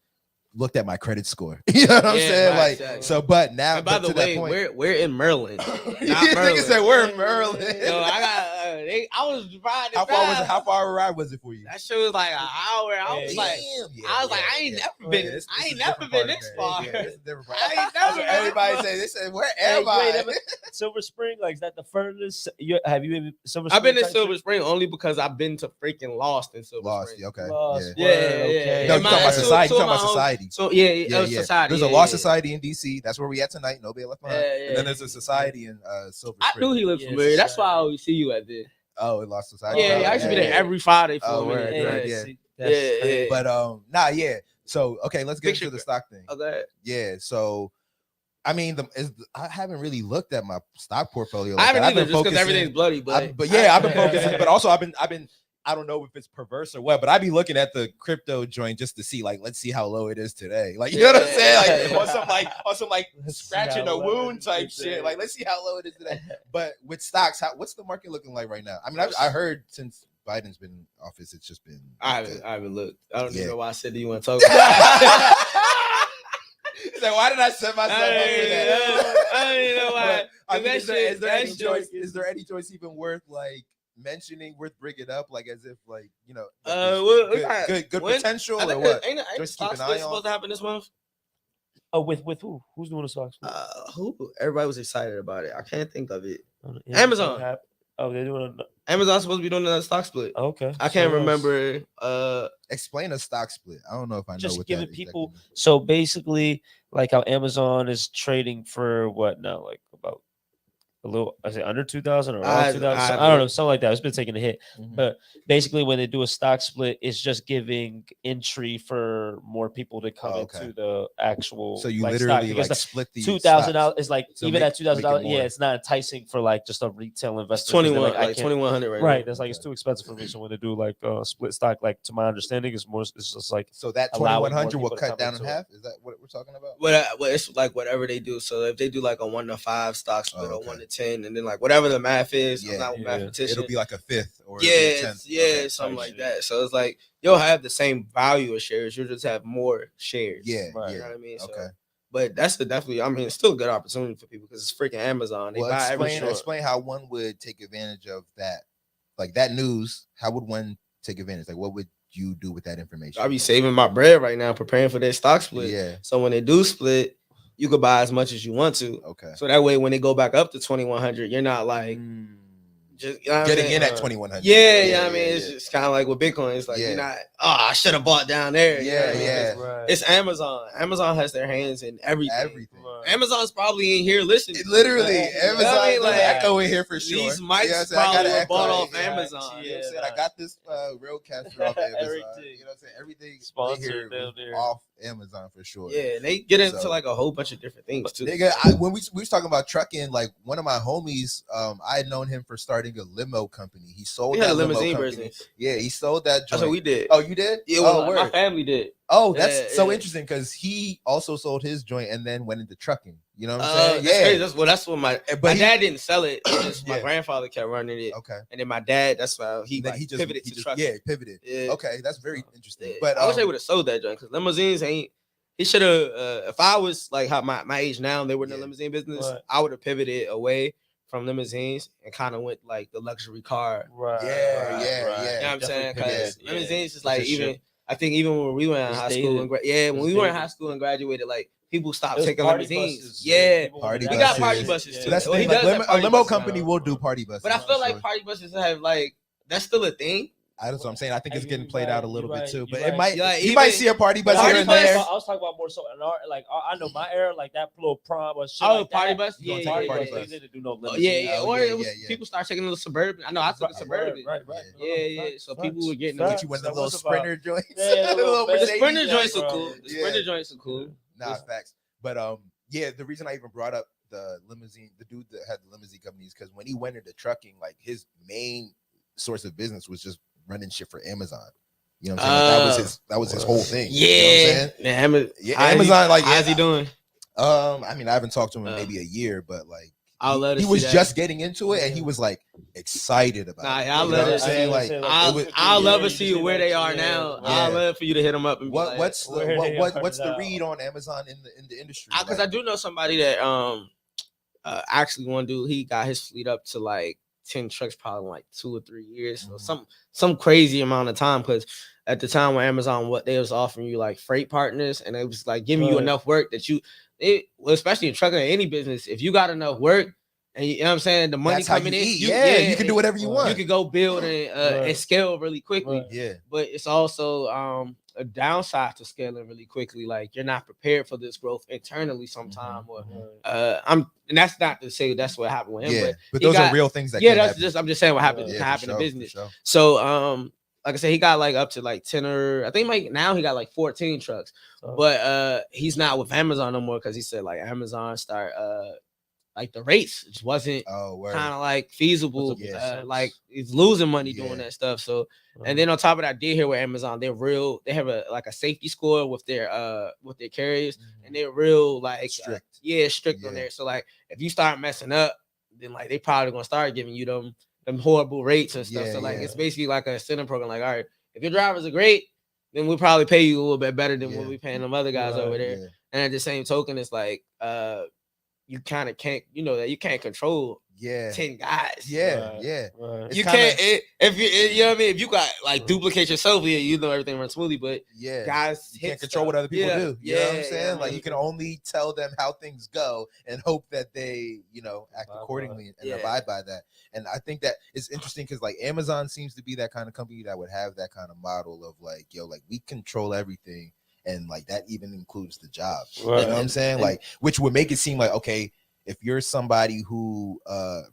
looked at my credit score. You know what I'm saying? Like exactly. So, but now, and by the way, we're in Maryland. Nigga said we're in Maryland. Yo, I got. I was riding. How far a ride was it for you? That shit was like an hour. I was like, I ain't never been. I ain't never been this far. I ain't never. Everybody say they said, where am I? Silver Spring, like is that the furthest? Have you been Silver Spring? I've been in Silver Spring only because I've been to freaking Lost in Silver Spring. Okay. Yeah. No, you talking about society. You talking about society. So society. There's a Law Society in DC. That's where we at tonight. Nobody left behind. And then there's a society in Silver Spring. I knew he looked familiar. That's why I always see you at this. Oh, in Law Society. Yeah, I used to be there every Friday for a minute. Yeah. But So okay, let's get into the stock thing. Okay. Yeah. So I mean, I haven't really looked at my stock portfolio. I haven't either, just because everything's bloody. But I've been focusing. But also, I've been. I don't know if it's perverse or what, but I be looking at the crypto joint just to see, like, let's see how low it is today. Like, you know what I'm saying? Like on some scratching a wound type shit. Like, let's see how low it is today. But with stocks, what's the market looking like right now? I mean, I heard since Biden's been in office, it's just been. I haven't looked. I don't even know why I said, do you want to talk about it? So why did I set myself up for that? I don't even know why. I mean, is there any choice even worth like mentioning, worth bringing up, like as if like good potential or what? Ain't stock split supposed to happen this month? Oh, with who? Who's doing the stock split? Who? Everybody was excited about it. I can't think of it. Amazon. They're doing. Amazon's supposed to be doing another stock split. Okay. I can't remember. Explain a stock split. I don't know if I know. Just giving people. Exactly. So basically, like how Amazon is trading for what now? Like about a little, I say under 2,000 or around 2,000. I don't know, something like that. It's been taking a hit, but basically, when they do a stock split, it's just giving entry for more people to come into the actual. So you like, literally stock, like split the $2,000. It's like so even at $2,000. Yeah, it's not enticing for like just a retail investor. 2,100 right? That's like it's too expensive for me. So when they do like split stock, like to my understanding, it's more. It's just like so that 2,100 will cut down in half. Is that what we're talking about? Well, it's like whatever they do. So if they do like a 1 to 5 stock split or 1 to 10, and then like whatever the math is, I'm not a mathematician. It'll be like a fifth or something like that. So it's like you'll have the same value of shares, you'll just have more shares. Yeah, you know what I mean. So, but that's definitely. I mean, it's still a good opportunity for people because it's freaking Amazon. They buy explain how one would take advantage of that, like that news. How would one take advantage? Like, what would you do with that information? I'll be saving my bread right now, preparing for their stock split. Yeah. So when they do split, you could buy as much as you want to. Okay. So that way, when they go back up to 2,100, you're not like just getting in at 2,100. Yeah, you know what I mean? It's just kind of like with Bitcoin. It's like you're not, I should have bought down there. It's Amazon. Amazon has their hands in everything. Amazon's probably in here listening. Literally, Amazon. I go in here for sure. These mics probably were bought off Amazon. You know what I'm saying? I got this roadcaster off Amazon. You know what I'm saying? Everything sponsored here off Amazon for sure. Yeah, they get into like a whole bunch of different things too. When we was talking about trucking, like one of my homies, I had known him for starting a limo company. He sold that limousine business. Yeah, he sold that joint. That's what we did. Oh, you did? Yeah, my family did. Oh, that's so interesting because he also sold his joint and then went into trucking. You know what I'm saying? That's what my dad didn't sell it. My grandfather kept running it. Okay. And then my dad, that's why he pivoted to trucking. Yeah, pivoted. Yeah. Okay, that's very interesting. Yeah. But I wish they would have sold that joint because limousines ain't. He should have. If I was like how my age now, they were in the limousine business. Right. I would have pivoted away from limousines and kind of went like the luxury car. Right. Yeah. You know what I'm saying? Because limousines is like even. I think even when we were in high school and when we were in high school and graduated, like people stopped taking limousines. Yeah, we got party buses too. So that's the thing. Like, a limo company will do party buses. But I feel like party buses have like that's still a thing. That's what I'm saying. I think it's getting played out a little bit too, but it might. Like, you might see a party bus here and there. I was talking about more so in our like I know my era, like that little prom or shit. Party bus. Yeah. They didn't do no people start taking the Suburban. I know I took the Suburban. Right. Yeah. So people were getting you went the little Sprinter joints. The Sprinter joints are cool. The Sprinter joints are cool. Nah, facts. But the reason I even brought up the limousine, the dude that had the limousine company, is because when he went into trucking, like his main source of business was just running shit for Amazon. You know what I'm saying? That was his whole thing. Yeah. You know what I'm saying? Amazon, like, how's he doing? I mean, I haven't talked to him in maybe a year, but like he was just getting into it and he was like excited about it. I'll love to see where they are now. I'll love for you to hit them up and what's the read on Amazon in the industry? Because I do know somebody that actually one dude, he got his fleet up to like 10 trucks probably in like 2 or 3 years. So some crazy amount of time, because at the time when Amazon, what they was offering you like freight partners, and it was like giving you enough work that especially in trucking or any business, if you got enough work and you know what I'm saying, the money coming in, you can do whatever you want. You can go build and scale really quickly. Yeah. But it's also a downside to scaling really quickly. Like you're not prepared for this growth internally sometime. And that's not to say that's what happened with him. But those are real things that I'm just saying what happened in business. Sure. So like I said, he got like up to like 10 or I think like now he got like 14 trucks. But he's not with Amazon no more because he said like Amazon start like the rates just wasn't kind of like feasible. Like he's losing money doing that stuff. So and then on top of that, I did hear with Amazon, they have a safety score with their carriers, and they're real like strict on there. So like if you start messing up, then like they probably gonna start giving you them horrible rates and stuff. So like it's basically like a incentive program. Like, all right, if your drivers are great, then we'll probably pay you a little bit better than what we paying them other guys over there. And at the same token, it's like you kind of can't, that you can't control 10 guys. You can't if you know what I mean. If you got like duplicate yourself, everything runs smoothly. But guys, you can't control what other people do. You know what I'm saying? Like you can only tell them how things go and hope that they, act accordingly and abide by that. And I think that is interesting because like Amazon seems to be that kind of company that would have that kind of model of like, we control everything. And like that even includes the job. You know what I'm saying? Like, which would make it seem like, okay, if you're somebody who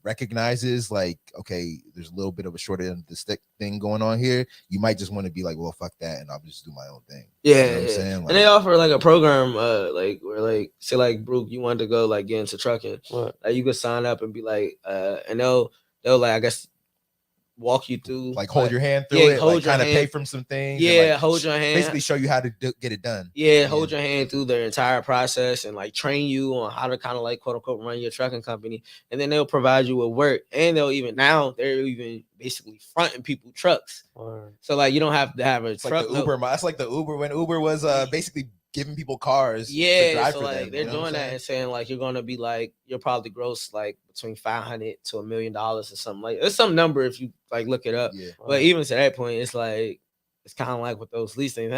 recognizes like, okay, there's a little bit of a short end of the stick thing going on here, you might just want to be like, well, fuck that, and I'll just do my own thing. Yeah, you know what I'm saying? Like, and they offer like a program, like where like say like Bruke, you wanted to go like get into trucking, like you could sign up and be like, and they'll like I guess walk you through, like hold your hand through it, like kind of pay from some things. Yeah, and, like, hold your hand. Basically show you how to get it done. Yeah, hold your hand through the entire process and like train you on how to kind of like quote unquote run your trucking company. And then they'll provide you with work. And they're even basically fronting people trucks. So like you don't have to have a truck. Like the Uber. That's like the Uber when Uber was basically giving people cars. Yeah, to drive so for like them, they're doing that and saying like you're gonna be like you'll probably gross like between $500 to $1 million or something like it's some number if you like look it up. Yeah. But even to that point, it's like it's kind of like with those lease things.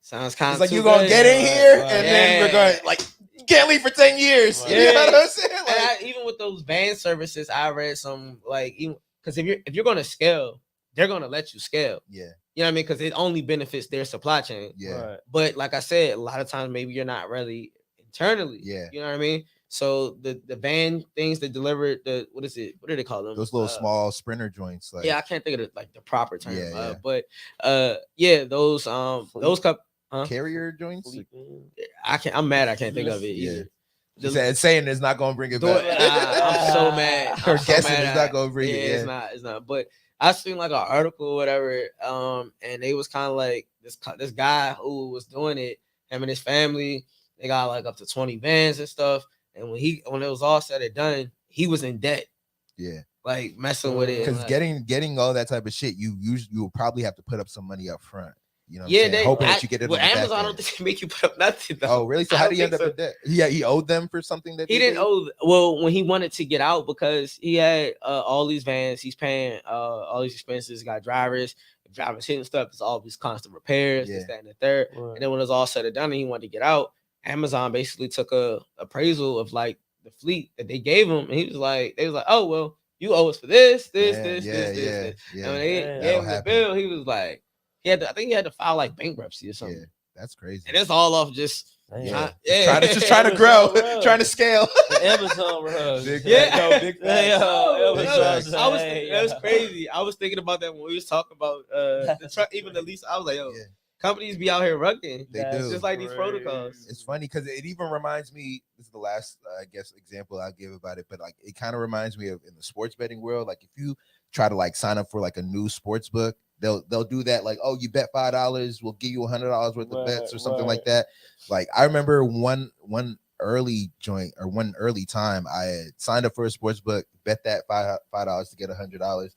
Sounds kind of like you're gonna get in here and then we're going like you can't leave for 10 years. Yeah. You know what I'm saying? Like, even with those van services, I read some like even because if you're gonna scale, they're gonna let you scale. Yeah. You know what I mean? Because it only benefits their supply chain. Yeah. Right. But like I said, a lot of times maybe you're not really internally. Yeah. You know what I mean? So the van things that deliver the what is it? What do they call them? Those little small sprinter joints. Like, yeah, I can't think of the proper term. Yeah, But those carrier joints. I'm mad. I can't think of it either. Saying it's not gonna bring it back. I'm so mad. Or guessing it's not gonna bring it. Yeah, it's not. But I seen like an article or whatever, and they was kind of like this guy who was doing it. Him and his family, they got like up to 20 vans and stuff. And when it was all said and done, he was in debt. Yeah, like messing with it. Because like, getting all that type of shit, you will probably have to put up some money up front. You know, hoping that you get it. Well, Amazon, I don't think they make you put up nothing. Though. Oh, really? So how did he end up in debt? Yeah, he owed them for something that he didn't owe. Well, when he wanted to get out because he had all these vans, he's paying all these expenses. Got drivers hitting stuff. It's all these constant repairs, this, that, and the third. Right. And then when it was all said and done, and he wanted to get out, Amazon basically took a appraisal of like the fleet that they gave him, and they was like, oh well, you owe us for this. And when they gave him the bill, he was like. I think he had to file like bankruptcy or something. Yeah, that's crazy. And it's all off just trying to grow, trying to scale. Amazon runs. Big that was crazy. I was thinking about that when we was talking about the truck, even the lease. I was like, companies be out here rugging. They do. Just like these protocols. It's funny because it even reminds me. This is the last, I guess, example I'll give about it. But like, it kind of reminds me of in the sports betting world. Like, if you try to like sign up for like a new sports book. They'll do that like, oh, you bet $5, we'll give you $100 worth of bets or something like that. Like I remember one early joint or one early time I had signed up for a sports book, bet that $5 to get $100,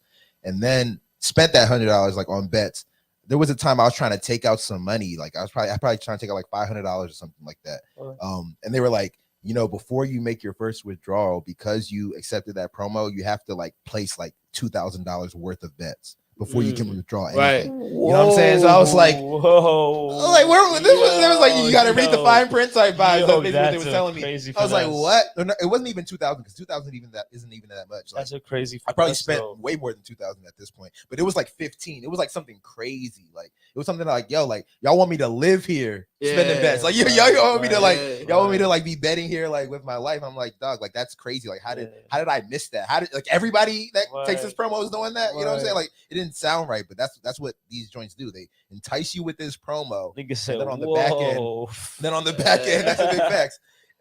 and then spent that $100 like on bets. There was a time I was trying to take out some money, like I probably trying to take out like $500 or something like that. And they were like, you know, before you make your first withdrawal, because you accepted that promo, you have to like place like $2,000 worth of bets before you can withdraw anything. Right. You know what I'm saying? So I was like, like where this was like you gotta read the fine print type vibes. That's basically what they were telling me. I was like, what? No, it wasn't even 2,000 because 2,000 isn't even that much. Like, that's a crazy. I probably spent way more than 2,000 at this point, but it was like 15. It was like something crazy. Like it was something like, yo, like y'all want me to live here, spending bets. Like y'all want me to y'all want me to like be betting here like with my life. I'm like, dog, like that's crazy. Like how did I miss that? How did like everybody that takes this promo is doing that? You know what I'm saying? Like it didn't sound right, but that's what these joints do. They entice you with this promo. Say, then on the back end, that's a big facts.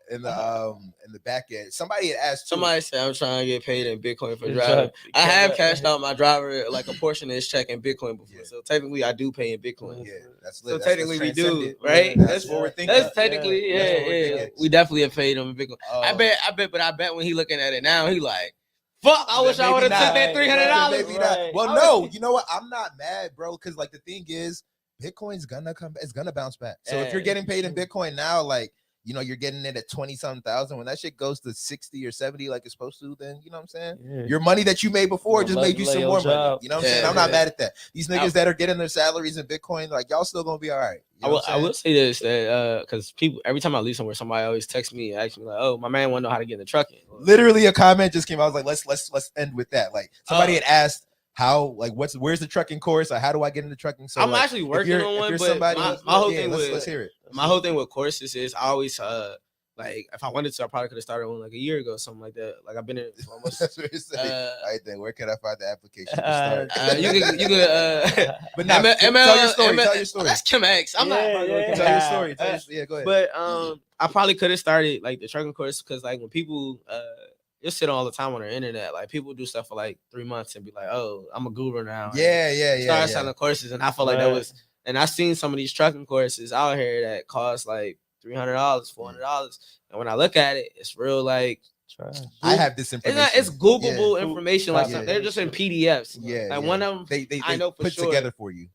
In the back end, somebody had asked. Somebody said I'm trying to get paid in Bitcoin for driving. I have cashed out my driver like a portion of his check in Bitcoin before, so technically I do pay in Bitcoin. Yeah, that's so technically we do, right? That's what we're thinking. That's technically, yeah. We definitely have paid him in Bitcoin. I bet when he looking at it now, he like. Fuck! I wish I would have took that $300. Well, no, you know what? I'm not mad, bro. Because like the thing is, Bitcoin's gonna come. It's gonna bounce back. So if you're getting paid in Bitcoin now, like you know, you're getting it at 20-something thousand. When that shit goes to 60 or 70, like it's supposed to, then you know what I'm saying? Yeah. Your money that you made before just made you some more money. You know what I'm saying? I'm not mad at that. These niggas that are getting their salaries in Bitcoin, like y'all still gonna be all right. You know I will say this that because people every time I leave somewhere, somebody always texts me and asks me like, "Oh, my man want to know how to get in the trucking." Literally, a comment just came out. I was like, "Let's end with that." Like somebody had asked. How like where's the trucking course? Or how do I get into trucking? So I'm actually working on one, but my whole thing with courses is I always Like if I wanted to, I probably could have started one like a year ago, something like that. Like I've been in it for almost. All right, then where can I find the application to start? You could but now tell your story. Tell your story. That's Kim X. I'm not. Tell your story. Yeah, go ahead. But I probably could have started like the trucking course because like when people you sit all the time on the internet, like people do stuff for like 3 months and be like, oh, I'm a guru now. Start selling courses, and I felt like that was. And I've seen some of these trucking courses out here that cost like $300, $400, and when I look at it, it's real like. I have this information. It's Googleable information. Like they're just in PDFs. Like one of them, they I know for put sure. together for you.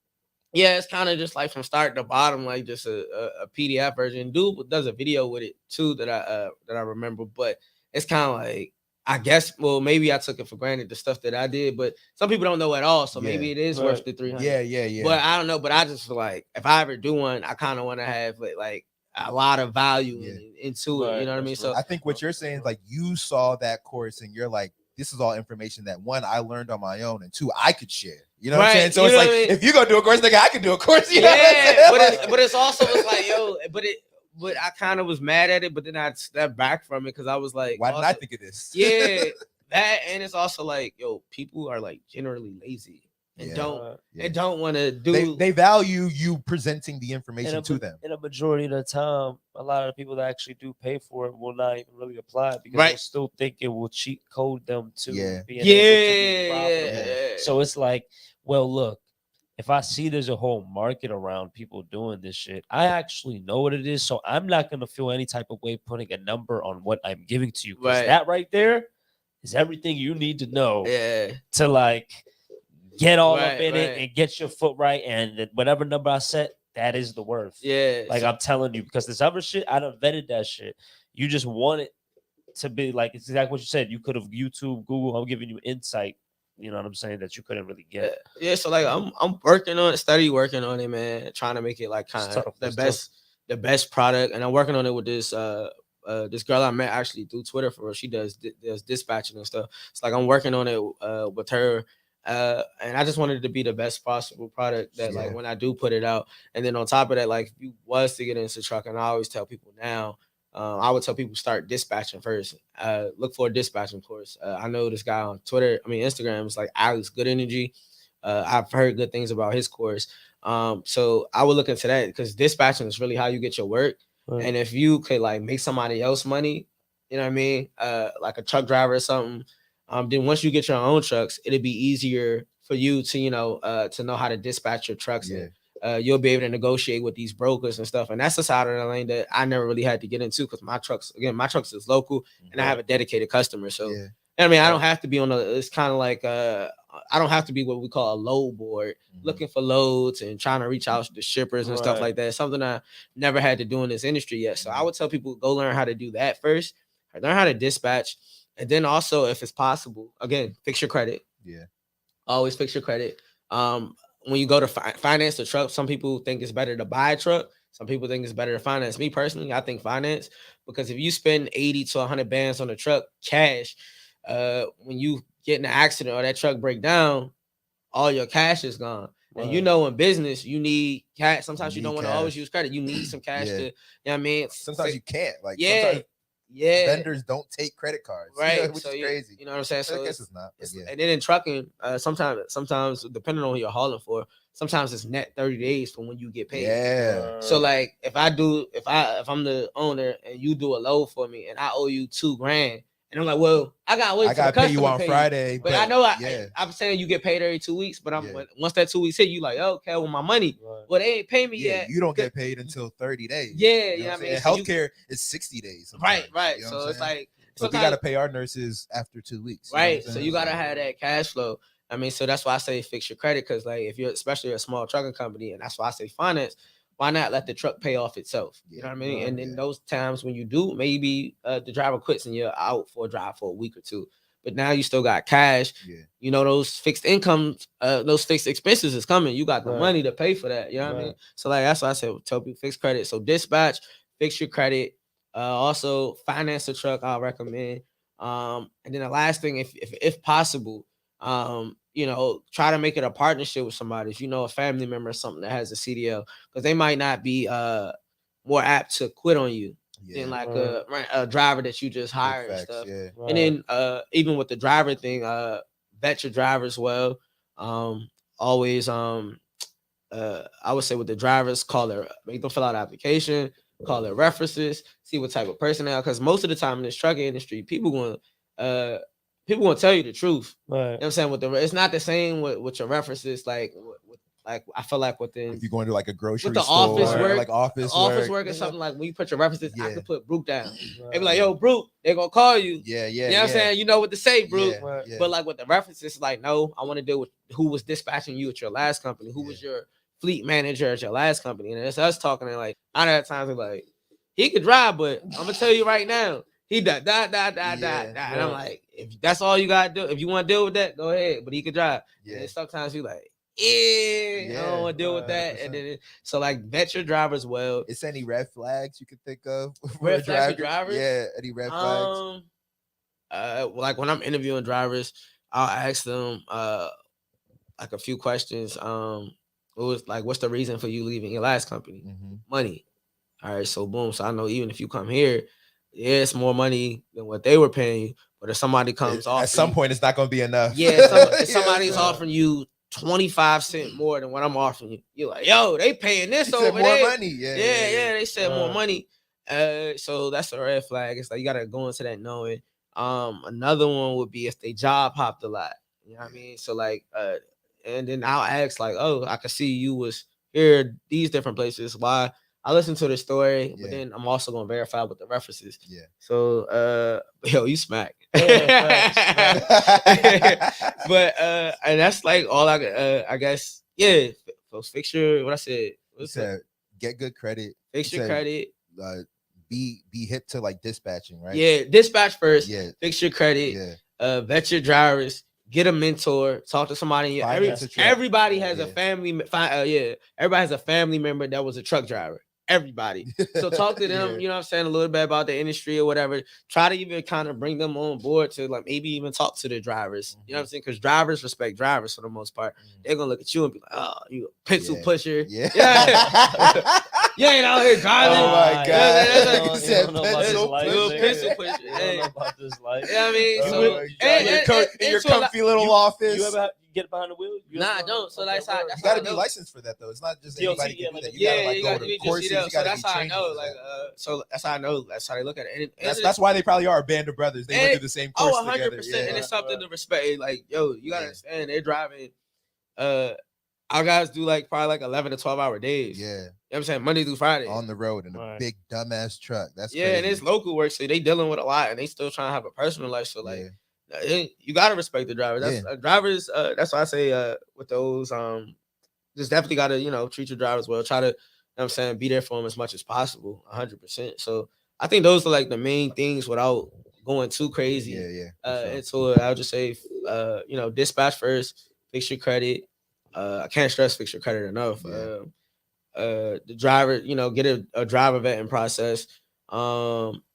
Yeah, it's kind of just like from start to bottom, like just a PDF version. Dude does a video with it too that I remember, but it's kind of like I guess. Well, maybe I took it for granted the stuff that I did, but some people don't know at all. So maybe it is worth the $300. Yeah. But I don't know. But I just feel like if I ever do one, I kind of want to have like a lot of value into it. You know what I mean? So I think what you're saying is like you saw that course and you're like, this is all information that one, I learned on my own, and two, I could share. You know what I'm saying? So it's like if you go do a course, nigga, I could do a course. You know what I'm saying? But it's also like yo, but I kind of was mad at it, but then I stepped back from it because I was like, why didn't I think of this? Yeah, that, and it's also like yo, people are like generally lazy. And don't want to do. They value you presenting the information to them. In a majority of the time, a lot of the people that actually do pay for it will not even really apply because they still think it will cheat code them to being able to be profitable. So it's like, well, look, if I see there's a whole market around people doing this shit, I actually know what it is. So I'm not gonna feel any type of way putting a number on what I'm giving to you. Because that right there is everything you need to know to like. Get all up in it and get your foot right, and whatever number I set, that is the worth. Yeah, like I'm telling you, because this other shit, I done vetted that shit. You just want it to be like it's exactly what you said. You could have YouTube, Google. I'm giving you insight. You know what I'm saying that you couldn't really get. Yeah, so like I'm working on it, steady working on it, man. Trying to make it like kind of the best product, and I'm working on it with this this girl I met actually through Twitter for her. She does dispatching and stuff. It's like I'm working on it with her. And I just wanted it to be the best possible product that like when I do put it out. And then on top of that, like if you was to get into trucking, I always tell people now, I would tell people start dispatching first. Look for a dispatching course. I know this guy on Instagram is like Alex Good Energy. I've heard good things about his course. So I would look into that because dispatching is really how you get your work. And if you could like make somebody else money, you know what I mean? Like a truck driver or something. Then once you get your own trucks, it'll be easier for you to, to know how to dispatch your trucks. And, you'll be able to negotiate with these brokers and stuff. And that's the side of the lane that I never really had to get into because my trucks is local and I have a dedicated customer. So, I mean, I don't have to be it's kind of like, I don't have to be what we call a load board, looking for loads and trying to reach out to the shippers and stuff like that. It's something I never had to do in this industry yet. So I would tell people, go learn how to do that first, learn how to dispatch. And then also, if it's possible, again, fix your credit. Yeah. Always fix your credit. When you go to finance a truck, some people think it's better to buy a truck. Some people think it's better to finance. Me personally, I think finance because if you spend 80 to 100 bands on a truck cash, when you get in an accident or that truck break down, all your cash is gone. And in business, you need cash. Sometimes you don't want to always use credit. You need some cash to, you know what I mean? Sometimes you can't. Like, vendors don't take credit cards, which is crazy. You know what I'm saying? So I guess it's not. And then in trucking, sometimes depending on who you're hauling for, sometimes it's net 30 days from when you get paid. Yeah. So like if I'm the owner and you do a load for me and I owe you $2,000, and I'm like, well, I gotta pay you on Friday. But I know I'm saying you get paid every 2 weeks, but once that 2 weeks hit, you like, okay, well, my money. Well, they ain't pay me yet. You don't get paid until 30 days. Yeah, you know what I mean? Healthcare is 60 days. Right. You know so it's like we gotta pay our nurses after 2 weeks. Right. So you gotta have that cash flow. I mean, so that's why I say fix your credit, because like if you're especially a small trucking company, and that's why I say finance, why not let the truck pay off itself? You know what I mean? And in those times when you do, maybe the driver quits and you're out for a drive for a week or two. But now you still got cash. You know, those fixed incomes, those fixed expenses is coming. You got the money to pay for that. You know what I mean? So like that's why I said tell people fix credit. So dispatch, fix your credit. Also finance a truck, I'll recommend. And then the last thing, if possible, try to make it a partnership with somebody. If you know a family member or something that has a CDL, because they might not be more apt to quit on you. than like a driver that you just hire and stuff. Yeah. And then even with the driver thing, vet your driver as well. Always I would say with the drivers, make them fill out an application, call their references, see what type of person they are. Because most of the time in this trucking industry, people going to tell you the truth. Right. You know what I'm saying? It's not the same with your references. Like I feel like within if you're going to like a grocery with the store, office work, like office work or something, like when you put your references, I could put Bruke down. Right. They be like, yo, Bruke, they're gonna call you. Yeah. You know what I'm saying? You know what to say, Bruke. Yeah. But like with the references, like, no, I want to deal with who was dispatching you at your last company, who was your fleet manager at your last company. And it's us talking, and like, I know at times we're like, he could drive, but I'm gonna tell you right now, he die. And I'm like, if that's all you gotta do, if you want to deal with that, go ahead. But he could drive. Yeah. And then sometimes you like, I don't want to deal with that. 100%. And then so like vet your drivers well. Is any red flags you can think of? Red flags for drivers? Yeah, any red flags? Like when I'm interviewing drivers, I'll ask them like a few questions. What's the reason for you leaving your last company? Money. All right, so boom. So I know even if you come here, it's more money than what they were paying you. But if somebody comes off at some point, it's not going to be enough. Yeah, if somebody's offering you 25 cents more than what I'm offering you, you're like, yo, they paying this over more there. Money. Yeah, they said more money. So that's a red flag. It's like you gotta go into that knowing. Another one would be if they job hopped a lot. You know what I mean? So like, and then I'll ask like, oh, I can see you was here these different places. Why? I listen to the story, but then I'm also gonna verify with the references. Yeah. So yo, you smack. Yeah, But and that's like all I guess. Yeah. Folks, fix your what I said. What's that? Get good credit. Fix your credit. Be hip to like dispatching, right? Yeah, dispatch first. Yeah. Fix your credit. Yeah. Vet your drivers. Get a mentor. Talk to somebody. Everybody has a family. Everybody has a family member that was a truck driver. Everybody. So talk to them, you know what I'm saying, a little bit about the industry or whatever. Try to even kind of bring them on board to like maybe even talk to the drivers. You know what I'm saying? Because drivers respect drivers for the most part. They're gonna look at you and be like, oh, you a pencil pusher. Yeah. You ain't out here driving. Oh my God. You said pencil pusher. I don't know about this life. Yeah, I mean, so in your comfy little office. You ever get behind the wheel? Nah, I don't. So that's how. You gotta be licensed for that though. It's not just anybody can do that. You gotta like go to courses. So that's how I know. Like, so that's how I know. That's how they look at it. And that's why they probably are a band of brothers. They went through the same course together. 100%. And it's something to respect. Like, yo, you gotta understand. They're driving. Our guys do like probably like 11 to 12-hour days. Yeah. You know what I'm saying? Monday through Friday. On the road in a big dumbass truck. That's crazy. And it's local work, so they dealing with a lot, and they still trying to have a personal life. So like, you gotta respect the drivers. That's drivers. That's why I say with those just definitely gotta treat your drivers well. Try to, you know what I'm saying, be there for them as much as possible. 100%. So I think those are like the main things without going too crazy. Into it. I'll just say dispatch first, fix your credit. I can't stress fix your credit enough. The driver, get a driver vetting process.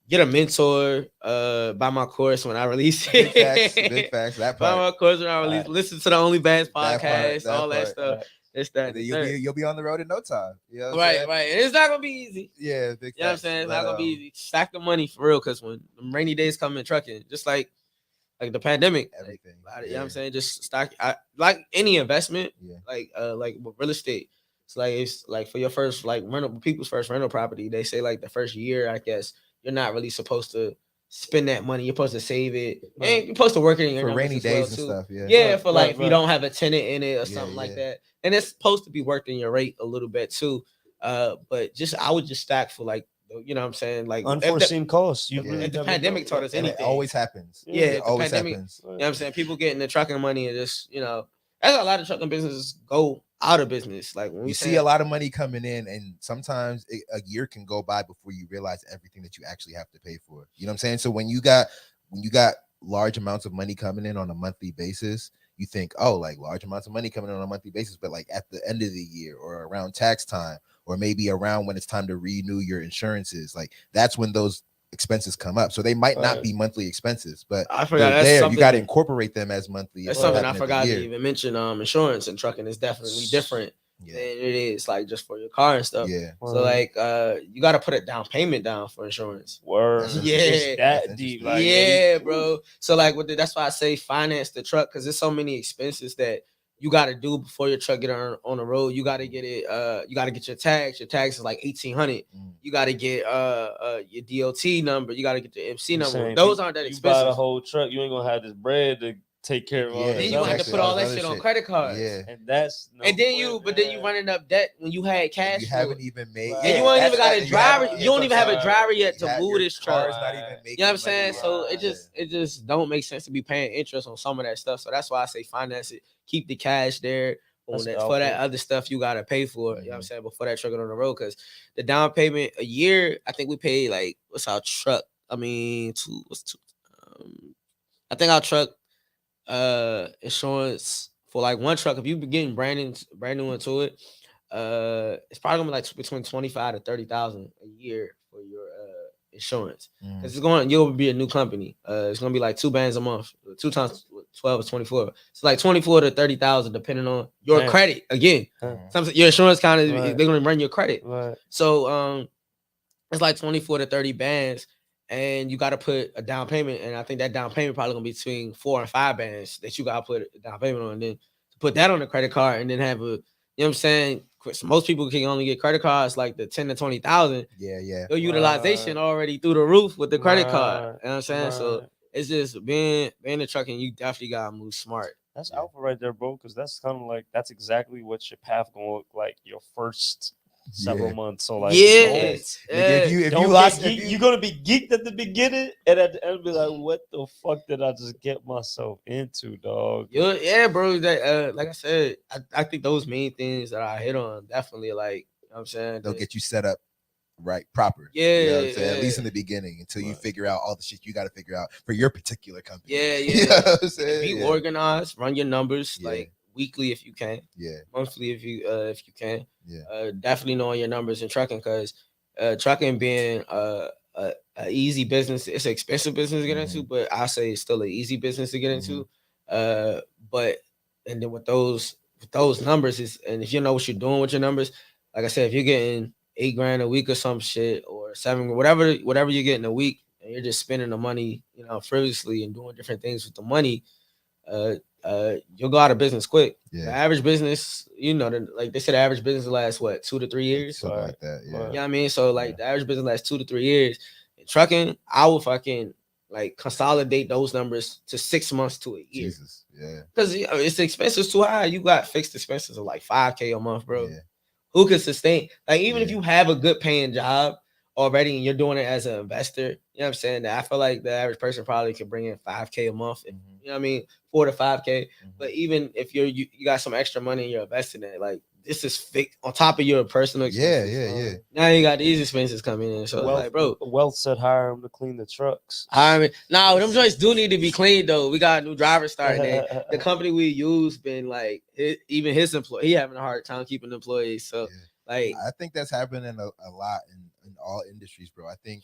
Get a mentor. Buy my course when I release it. Big facts. That part. Buy my course when I release. Listen to the OnlyBands podcast. All that stuff. It's that. You'll be on the road in no time. Right. And it's not gonna be easy. Yeah, big you know what I'm saying? It's not gonna be easy. Stack the money for real, because when the rainy days come in trucking, just like the pandemic, everything. You know what I'm saying? Just stock. Like any investment, like with real estate. It's like for your first people's first rental property, they say like the first year, I guess, you're not really supposed to spend that money. You're supposed to save it, and you're supposed to work it in your for rainy days and stuff. If you don't have a tenant in it or something like that, and it's supposed to be worked in your rate a little bit too. But I would just stack for like, you know what I'm saying, like unforeseen costs. If the pandemic taught us anything, it always happens. It always happens. You know what I'm saying? People getting the trucking money and just that's a lot of trucking businesses go out of business. Like when you see a lot of money coming in, and sometimes a year can go by before you realize everything that you actually have to pay for. You know what I'm saying? So when you got large amounts of money coming in on a monthly basis, you think, oh, like large amounts of money coming in on a monthly basis, but like at the end of the year or around tax time, or maybe around when it's time to renew your insurances, like that's when those expenses come up. So they might not be monthly expenses, but I forgot you got to incorporate them as monthly. That's something I forgot to even mention. Insurance and trucking is definitely different than it is like just for your car and stuff. Yeah. So like you got to put a down payment down for insurance. Word. Yeah. It's that deep. Like, yeah, bro. So like that's why I say finance the truck, because there's so many expenses that you got to do before your truck get on the road. You got to get it. You got to get your tax. Your tax is like $1,800. You got to get your DOT number. You got to get the MC number. Those aren't that expensive. You buy the whole truck, you ain't gonna have this bread to take care of all that. Then you have to put all that shit on credit cards. Yeah. And that's then you running up debt when you had cash. You haven't even made. And you don't even got a driver. You don't even have a driver yet to move this truck. Not even making, you know what I'm saying? So it just don't make sense to be paying interest on some of that stuff. So that's why I say finance it. Keep the cash there for that other stuff you gotta pay for. You know what I'm saying? Before that truck get on the road, because the down payment a year, I think we paid like what's our truck? I mean, I think our truck insurance for like one truck, if you be getting brand new into it, it's probably gonna be like between 25 to 30,000 a year for your insurance, because you'll be a new company. It's gonna be like 2 bands a month, 2 times 12 is 24. It's like 24 to 30,000 depending on your credit. Again, sometimes your insurance kind of they're gonna run your credit. So it's like 24 to 30 bands. And you got to put a down payment, and I think that down payment probably gonna be between 4 and 5 bands that you got to put a down payment on, and then to put that on the credit card, and then have you know what I'm saying? Most people can only get credit cards like the 10 to 20,000. Yeah. Your utilization already through the roof with the credit card. You know what I'm saying? So it's just being a truck, and you definitely gotta move smart. That's alpha right there, bro. Because that's kind of like that's exactly what your path gonna look like your first several months. So like, if you're gonna be geeked at the beginning, and at the end be like, what the fuck did I just get myself into, dog? Yeah, bro. That like I said, I think those main things that I hit on definitely, like, you know what I'm saying, they'll get you set up right proper. Yeah, you know what I'm saying? At least in the beginning, until you figure out all the shit you got to figure out for your particular company. You know what I'm saying? Be organized, run your numbers like weekly if you can, monthly if you can, definitely knowing your numbers in trucking, because trucking being a easy business, it's an expensive business to get into, but I say it's still an easy business to get into. But and then with those numbers is, and if you know what you're doing with your numbers, like I said, if you're getting $8,000 a week or some shit, or 7, whatever you're getting a week, and you're just spending the money, you know, frivolously and doing different things with the money, you'll go out of business quick. The average business, you know, like they said, the average business lasts what, 2 to 3 years, something like that. You know what I mean? So like the average business lasts 2 to 3 years. In trucking, I will fucking like consolidate those numbers to 6 months to a year. Because you know, it's the expenses too high. You got fixed expenses of like $5,000 a month, bro. Who can sustain? Like, even if you have a good paying job already and you're doing it as an investor, you know what I'm saying? That I feel like the average person probably could bring in $5,000 a month, and, you know what I mean, 4 to 5K. But even if you got some extra money and you're investing in it, like, this is fixed on top of your personal expenses. Now you got these expenses coming in. So like, bro, Wealth said hire him to clean the trucks. Nah, them joints do need to be cleaned though. We got a new driver starting there. The company we use been like, even his employee, he having a hard time keeping employees. So like, I think that's happening a lot in all industries, bro. I think,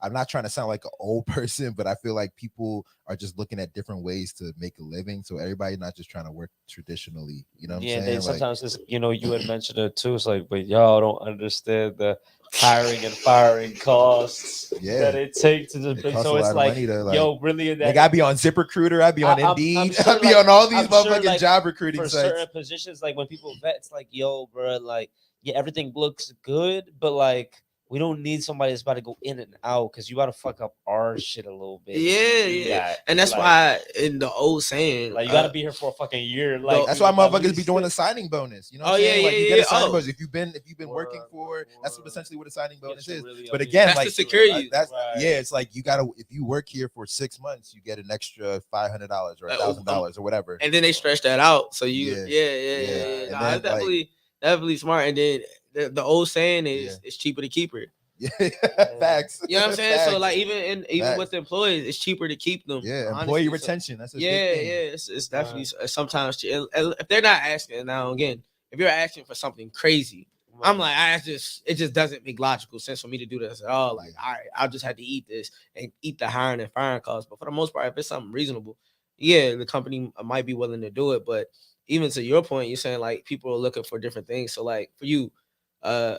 I'm not trying to sound like an old person, but I feel like people are just looking at different ways to make a living. So everybody's not just trying to work traditionally. You know what I'm saying? Sometimes it's, you know, you had mentioned it too. It's like, but y'all don't understand the hiring and firing costs that it takes to just. So it's like, yo, really, in that, like, I be on ZipRecruiter, I be on Indeed, I be on all these motherfucking job recruiting for sites. certain positions. Like when people vet, it's like, yo, bro, like, yeah, everything looks good, but like, we don't need somebody that's about to go in and out, because you got to fuck up our shit a little bit. Yeah. And that's like, why in the old saying, like, you got to be here for a fucking year. Like, that's why motherfuckers be doing a signing bonus. You know what I'm saying? Like, you get a signing bonus if you've been working for. That's essentially what a signing bonus is. But again, that's like, the security. It's like you gotta, if you work here for 6 months, you get an extra $500 or $1,000 or whatever. And then they stretch that out. So you, Nah, definitely smart. And then the old saying is, it's cheaper to keep her. Facts. You know what I'm saying? Facts. So like, even with the employees, it's cheaper to keep them. Employee retention. That's a big thing. It's definitely sometimes if they're not asking. Now again, if you're asking for something crazy, I'm like, it just doesn't make logical sense for me to do this at all. Like, all right, I'll just have to eat this and eat the hiring and firing costs. But for the most part, if it's something reasonable, the company might be willing to do it. But even to your point, you're saying like people are looking for different things. So like for you,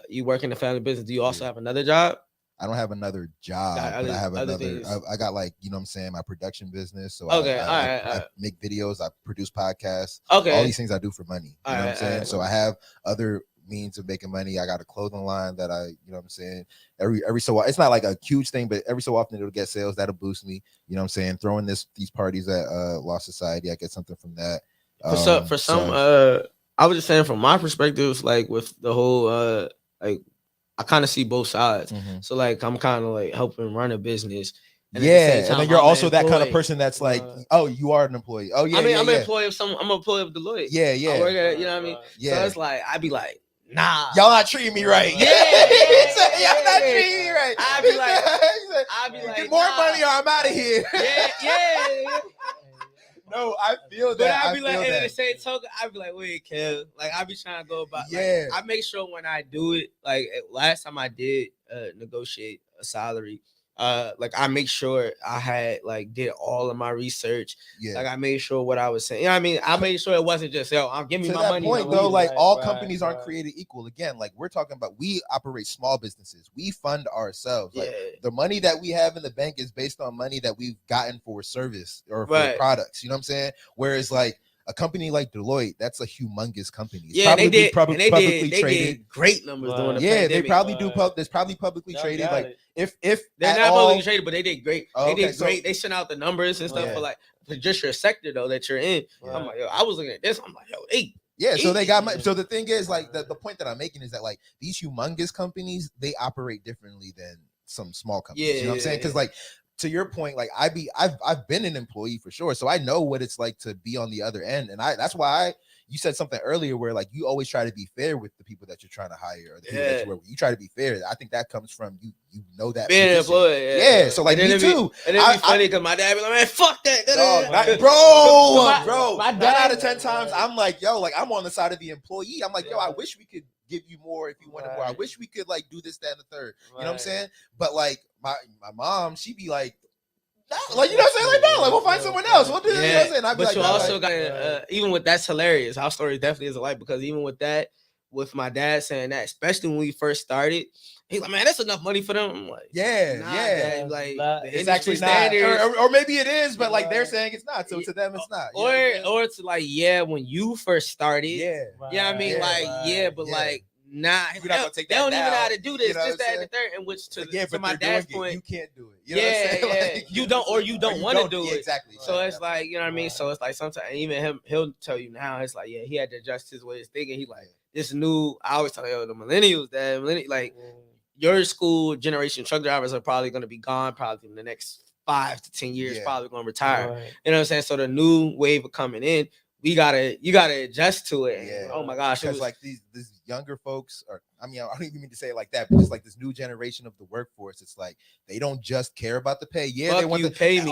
you work in the family business. Do you also have another job? I don't have another job, but I have another. I got like, you know what I'm saying, my production business. So I make videos, I produce podcasts. Okay. All these things I do for money. You know what I'm saying? So I have other means of making money. I got a clothing line that I, you know what I'm saying? Every so it's not like a huge thing, but every so often it'll get sales. That'll boost me. You know what I'm saying? Throwing these parties at Law Society, I get something from that. For some, I was just saying from my perspective, like with the whole like I kind of see both sides. Mm-hmm. So like I'm kind of like helping run a business. And and then you're also that kind of person that's like, oh, you are an employee. Oh yeah, I'm an employee of I'm an employee of Deloitte. Yeah. I work at, you know what I mean? Yeah. So it's like I'd be like, nah, y'all not treating me right. Yeah. Y'all not treating me right. I'd be like, get more money or I'm out of here. Yeah. No, I feel that. But I'd be like, and at the same token, I'd be like, wait, Kell. Like, I be trying to go about. Yeah. Like, I make sure when I do it, like last time I did negotiate a salary, like I make sure I had like did all of my research. Yeah. Like I made sure what I was saying. You know what I mean? I made sure it wasn't just, yo, I'm giving me my money. Point, though, like all companies aren't created equal. Again, like we're talking about, we operate small businesses. We fund ourselves. Like the money that we have in the bank is based on money that we've gotten for service or for products. You know what I'm saying? Whereas like a company like Deloitte, that's a humongous company. It's they did publicly traded. They did great numbers during the pandemic. They probably do. There's probably publicly traded. Like if they're not publicly traded, but they did great. Oh, they did great. They sent out the numbers and stuff for just your sector though that you're in. I'm like, yo, I was looking at this. I'm like, yo, so they got so the thing is like the point that I'm making is that like these humongous companies, they operate differently than some small companies. You know what I'm saying? Because like, to your point, like I've been an employee for sure, so I know what it's like to be on the other end, and that's why you said something earlier where like you always try to be fair with the people that you're trying to hire or the people that you work with. You try to be fair. I think that comes from you know that being an employee. So like me too. And it'd be funny because my dad be like, man, fuck that. Bro, my dad 9 out of 10 times I'm like, yo, like I'm on the side of the employee. I'm like, yo, I wish we could give you more if you wanted more. I wish we could like do this, that, and the third. You know what I'm saying? But like my mom, she'd be like, no, like, you know what I'm saying? Like, no, like we'll find someone else. We'll do this. You know what I'm saying? I'd be but like, you no, also got even with that's hilarious. Our story definitely is alike because even with that, with my dad saying that, especially when we first started, he's like, man, that's enough money for them. I'm like, Dad, like it's actually standards, not, or maybe it is, but like they're saying it's not. So to them, it's not. Or it's like, when you first started, you know what I mean? But like. Nah, they don't even know how to do this. Just that and the third, and which to my dad's point, you can't do it. You know what I'm saying? Like, you don't want to do it. Exactly. So it's like, you know what I mean. So it's like sometimes even he'll tell you now. It's like he had to adjust his way of thinking. He like this new. I always tell the millennials that like your school generation truck drivers are probably going to be gone probably in the next 5 to 10 years. Probably going to retire. You know what I'm saying? So the new wave of coming in. You gotta adjust to it. Yeah. Oh my gosh. Because like these younger folks are, I mean, I don't even mean to say it like that, but it's like this new generation of the workforce. It's like they don't just care about the pay. Yeah, they want to pay me.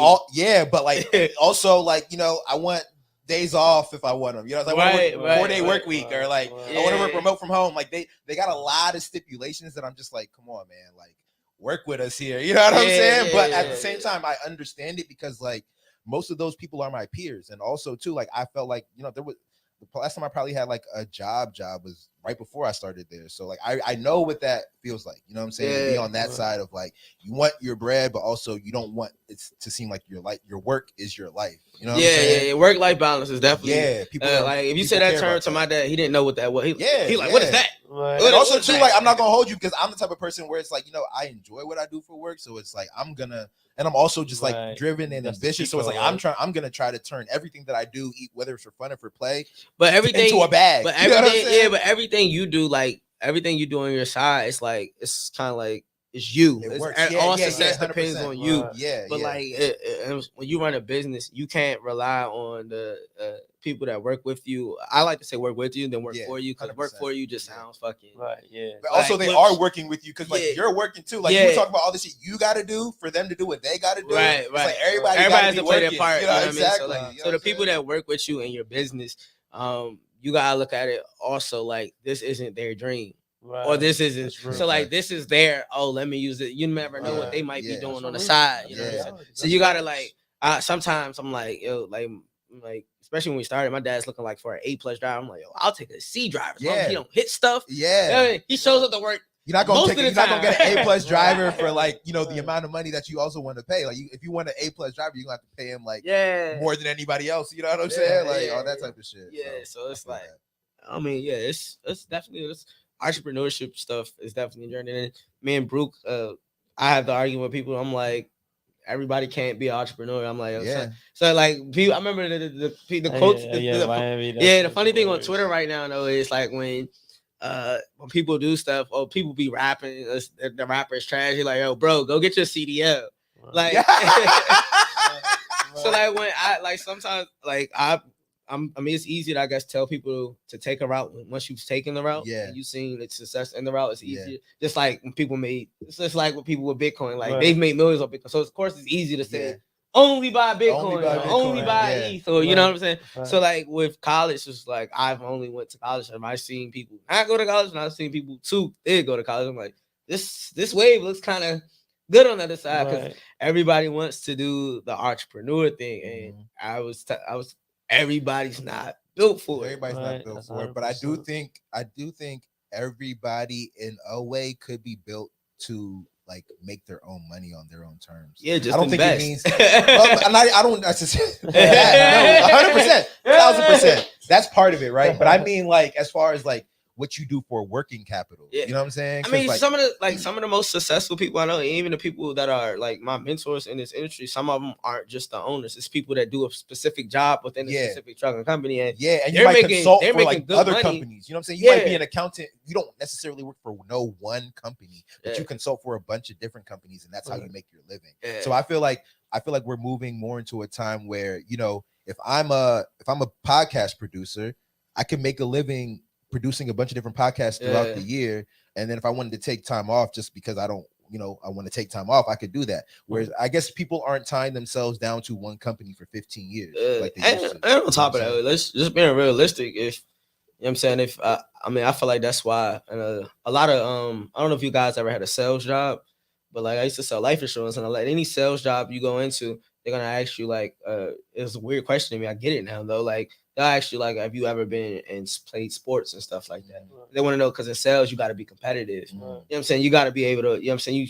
But like also like, you know, I want days off if I want them. You know, like I want 4-day work week or like I want to work remote from home. Like they got a lot of stipulations that I'm just like, come on, man, like work with us here. You know what I'm saying? But at the same time, I understand it because like most of those people are my peers. And also too, like I felt like, you know, there was the last time I probably had like a job was right before I started there. So like I know what that feels like. You know what I'm saying? To be on that side of like you want your bread, but also you don't want it to seem like your work is your life. You know what I'm saying? Work-life balance is definitely people like if you say that term to my dad, he didn't know what that was. He like, what is that? Right. And also too, like I'm not gonna hold you because I'm the type of person where it's like, you know, I enjoy what I do for work. So it's like I'm also just like driven and ambitious. So it's like I'm gonna try to turn everything that I do, whether it's for fun or for play, but everything into a bag. But everything, but everything you do, like everything you do on your side, it's like it's kind of like it's you. All success depends on you. But like when you run a business, you can't rely on the people that work with you. I like to say work with you, then work for you, because work for you just sounds fucking right. But also they are working with you because like you're working too. Like you talk about all this shit you got to do for them to do what they got to do. Right. Like everybody has to play their part. You know, exactly. What I mean? So the people that work with you in your business, you gotta look at it also like this isn't their dream. Right. Or this isn't so like this is their let me use it. You never know what they might be doing on the side. You know what I'm saying? So you gotta like sometimes I'm like, yo, like like, especially when we started, my dad's looking like for an A+ driver. I'm like, yo, I'll take a C driver. As long as Yeah. he don't hit stuff. Yeah. You know what I mean? He shows up to work. You're not gonna get an A+ driver for like, you know, the amount of money that you also want to pay. Like, if you want an A+ driver, you're gonna have to pay him like more than anybody else. You know what I'm saying? Like all that type of shit. Yeah, so it's like, I mean, yeah, it's definitely entrepreneurship stuff is definitely a journey. And me and Bruke, I have to argue with people. I'm like, everybody can't be an entrepreneur. I'm like, so like, people, I remember the quotes. The funny thing on Twitter right now though is like when people do stuff, or people be rapping, the rapper is trash. You're like, yo, bro, go get your CDL. Like, so like when I like sometimes like I mean, it's easy to, I guess, tell people to take a route once you've taken the route. Yeah, and you've seen its success in the route. It's easier. Just like when people made, it's just like with people with Bitcoin. Like they've made millions on Bitcoin, so of course it's easy to say only buy Bitcoin, only buy ETH, or you know what I'm saying. So like with college, it's like I've only went to college, and I've seen people not go to college, and I've seen people too did go to college. I'm like, this wave looks kind of good on the other side because everybody wants to do the entrepreneur thing, and I was everybody's not built for it. Everybody's not built for it, but I do think everybody in a way could be built to like make their own money on their own terms. Yeah, just I don't invest. think it means. Well, I don't necessarily. No, 100%, 1,000%. That's part of it, right? But I mean, like as far as like what you do for working capital. You know what I'm saying? I mean, like, some of the most successful people I know, even the people that are like my mentors in this industry, some of them aren't just the owners. It's people that do a specific job within a specific trucking company. And and you might consult for like other companies. You know what I'm saying? You might be an accountant. You don't necessarily work for no one company, but you consult for a bunch of different companies, and that's how you make your living. So I feel like we're moving more into a time where, you know, if I'm a podcast producer, I can make a living producing a bunch of different podcasts throughout the year, and then if I wanted to take time off just because I don't, you know, I want to take time off, I could do that. Whereas I guess people aren't tying themselves down to one company for 15 years like they used to. And on top of that, let's just being realistic. If you know what I'm saying, if I mean, I feel like that's why a lot of I don't know if you guys ever had a sales job, but like I used to sell life insurance, and like any sales job you go into, they're gonna ask you like it's a weird question to me. I get it now though. Like they'll ask you like, have you ever been and played sports and stuff like that? They want to know because in sales you got to be competitive. You know what I'm saying? You got to be able to. You know what I'm saying?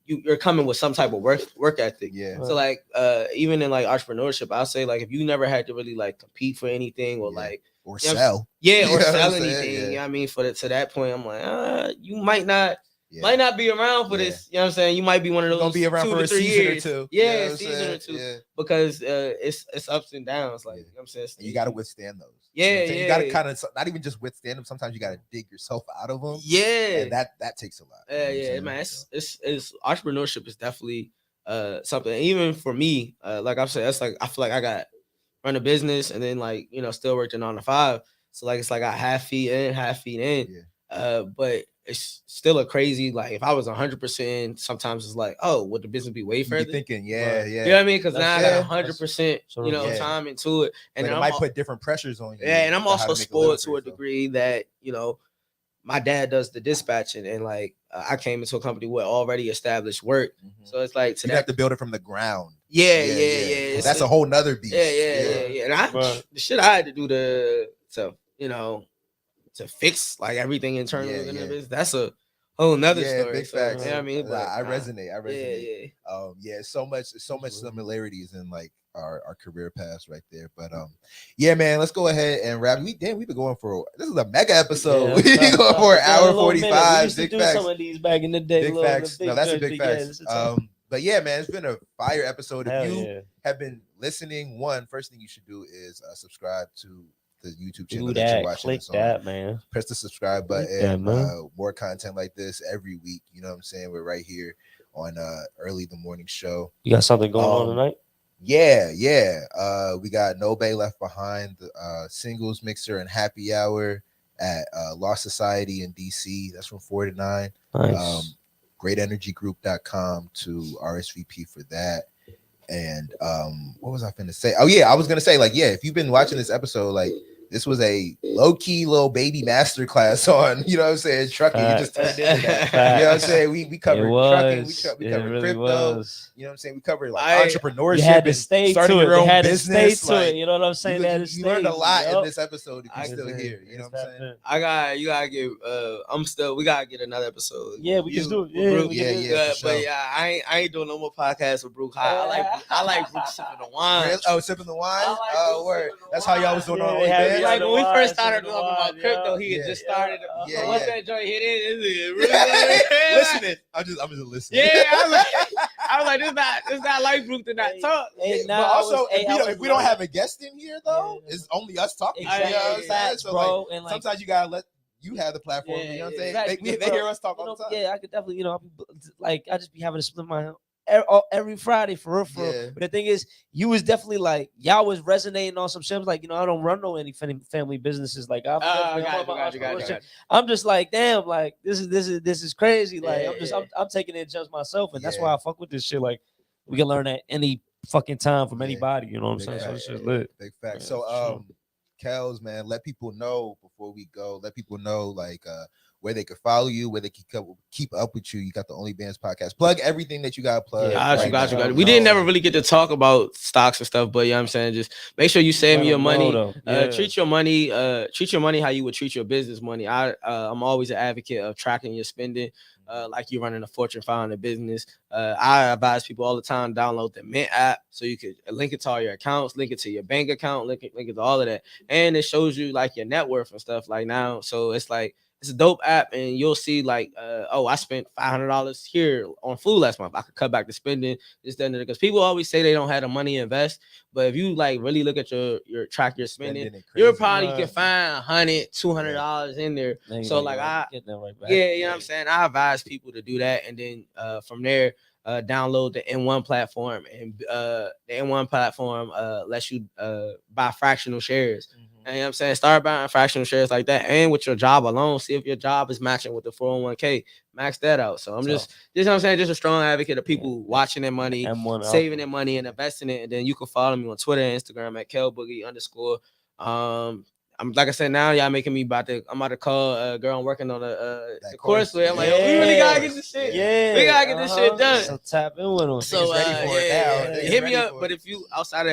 You're coming with some type of work ethic. So like even in like entrepreneurship, I'll say like if you never had to really like compete for anything or like or sell, or sell anything. You know what I mean? To that point, I'm like you might not. Might not be around for this, you know what I'm saying? You might be one of those gonna be around 2 for to a 3 season years. or two. Yeah, a season or two. Because it's ups and downs. Like you know what I'm saying, you gotta withstand those. Yeah, you gotta kind of not even just withstand them. Sometimes you gotta dig yourself out of them. And that takes a lot. Man. It's entrepreneurship is definitely something. Even for me, like I've said, that's like I feel like I got run a business and then like you know still working on the 5. So like it's like I half feet in. But it's still a crazy, like if I was 100%, sometimes it's like, oh, would the business be way further? Thinking, you know what I mean? Because now I got 100%, you know, time into it, and it might put different pressures on you. Yeah, and I'm also spoiled to a degree that you know, my dad does the dispatching, and like I came into a company with already established work, so it's like you have to build it from the ground. Yeah. That's a whole nother beast. Yeah. And the shit I had to do to you know. To fix like everything internally within the business, that's a whole nother story. Big facts. You know what I mean? But, I resonate. So much similarities in like our career paths right there. But yeah, man, let's go ahead and wrap. We've been going for this is a mega episode. We've been going for an hour 45. We used to do some of these back in the day. Big facts. No, that's a big facts. But yeah, man, it's been a fire episode. If you have been listening, first thing you should do is subscribe to the YouTube channel that you're watching. Click that, man. Press the subscribe button. More content like this every week. You know what I'm saying? We're right here on early the morning show. You got something going on tonight? Yeah. We got No Bay Left Behind, singles mixer and happy hour at Lost Society in DC. That's from 4 to 9. Nice. GreatEnergyGroup.com to RSVP for that. And what was I finna say? Oh yeah, I was gonna say like if you've been watching this episode, like This was a low-key little baby master class on, you know what I'm saying, trucking. You just turned into that. You know what I'm saying? We covered trucking, we covered really crypto. Was. You know what I'm saying? We covered like entrepreneurship. You had to stay starting to it. your own had business. To stay to it. You know what I'm saying? You learned a lot in this episode if you're still here. You know what I'm saying? You gotta get we gotta get another episode. Yeah, we can do it. Yeah. But yeah, I ain't doing no more podcasts with Bruke. I like Bruke sipping the wine. Really? Oh, sipping the wine? Oh, word. That's how y'all was doing on OnlyBands? Like when we first started talking about crypto, he had just started. Once that joint hit in, listening. I'm just listening. Yeah, I was like, this not like Bruke to not talk. But also, if we don't have a guest in here though, it's only us talking. Exactly. You know what I'm saying? So bro, like, sometimes you gotta let you have the platform. You know what I'm saying? Exactly. They hear us talk all the time. Yeah, I could definitely, like I just be having to split my every Friday for real. But the thing is, you was definitely like y'all was resonating on some shit. I was like, I don't run any family businesses. Like I'm just like, damn, like this is crazy. Like I'm taking it just myself, and that's why I fuck with this shit. Like we can learn at any fucking time from anybody. You know what I'm saying? So this shit's lit. Big fact. So Kells, man, let people know before we go. Let people know like where they could follow you, where they can keep up with you. You got the OnlyBands podcast. Plug everything that you got to plug. Got you. We didn't never really get to talk about stocks and stuff, but you know what I'm saying? Just make sure you save me your money. Treat your money how you would treat your business money. I'm always an advocate of tracking your spending. Like you're running a Fortune 500 business. I advise people all the time, download the Mint app so you could link it to all your accounts, link it to your bank account, link it to all of that. And it shows you like your net worth and stuff like now. So it's like, it's a dope app, and you'll see like, I spent $500 here on food last month. I could cut back the spending, because people always say they don't have the money to invest. But if you like really look at your track your spending, you probably can find $100, $200 in there. So like you know what I'm saying? I advise people to do that, and then from there, download the N1 platform, and the N1 platform lets you buy fractional shares. You know what I'm saying? Start buying fractional shares like that, and with your job alone, see if your job is matching with the 401k. Max that out. So I'm just you know what I'm saying, just a strong advocate of people watching their money, saving their money, and investing it. And then you can follow me on Twitter and Instagram at KellBoogie_. I'm like I said, now y'all making me I'm about to call a girl I'm working on the course with. I'm like, we really gotta get this shit. We gotta get this shit done. So tap in with them. So hit me up. But if you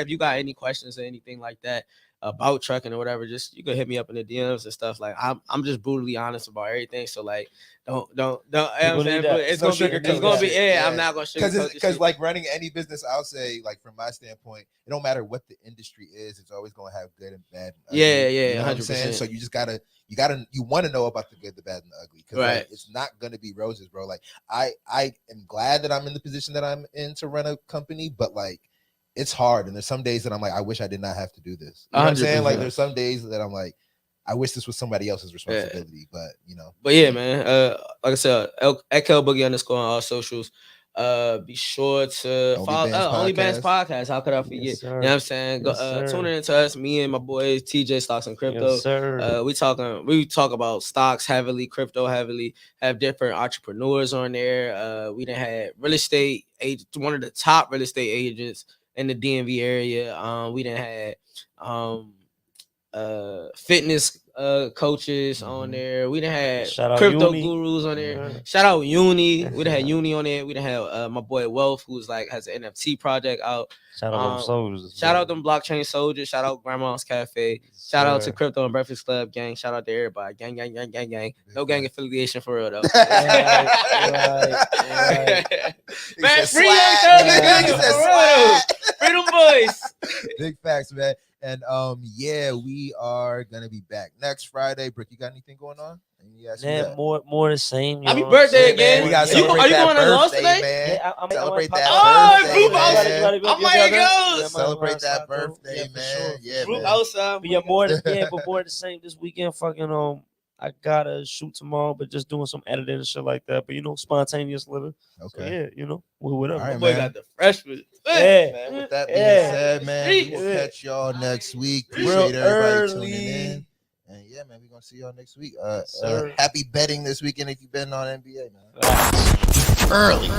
you got any questions or anything like that about trucking or whatever, just you can hit me up in the DMs and stuff. Like I'm just brutally honest about everything. So like don't it's gonna be I'm not gonna sugarcoat because like running any business, I'll say like from my standpoint, it don't matter what the industry is, it's always gonna have good and bad. And ugly, you know 100%. So you just you want to know about the good, the bad, and the ugly, because like, it's not gonna be roses, bro. Like I am glad that I'm in the position that I'm in to run a company, but like it's hard, and there's some days that I'm like, I wish I did not have to do this. You know what I'm saying? Like there's some days that I'm like, I wish this was somebody else's responsibility, but But yeah, man. Like I said, at KellBoogie _ on all socials. Be sure to follow OnlyBands podcast. How could I forget? Yes, you know what I'm saying? Go tune in to us, me and my boys, TJ Stocks and Crypto. Yes, sir. We talk about stocks heavily, crypto heavily, have different entrepreneurs on there. We done had real estate agent, one of the top real estate agents in the DMV area. We done had fitness coaches on there. We done had crypto gurus on there. Shout out Uni. We done had Uni on there. We done had my boy Wealth, who's like has an NFT project out. Shout out them soldiers. Shout out them blockchain soldiers. Shout out Grandma's Cafe. Shout out to Crypto and Breakfast Club gang. Shout out to everybody. Gang. No gang affiliation for real though. Man, free Freedom boys. Big facts, man. And we are gonna be back next Friday. Brooke, you got anything going on? Yeah, more the same. Happy birthday again! We got are you going to Lost today? Man. I'm celebrate that birthday. Oh my God! Celebrate that birthday, man. Yeah, man. But more the same this weekend. Fucking I gotta shoot tomorrow, but just doing some editing and shit like that. But spontaneous living. Okay. So, whatever. All right, boy got the freshman. Man, with that being said, man, we'll catch y'all next week. Appreciate everybody tuning in. And yeah, man, we're gonna see y'all next week. Happy betting this weekend if you've been on NBA, man. Early.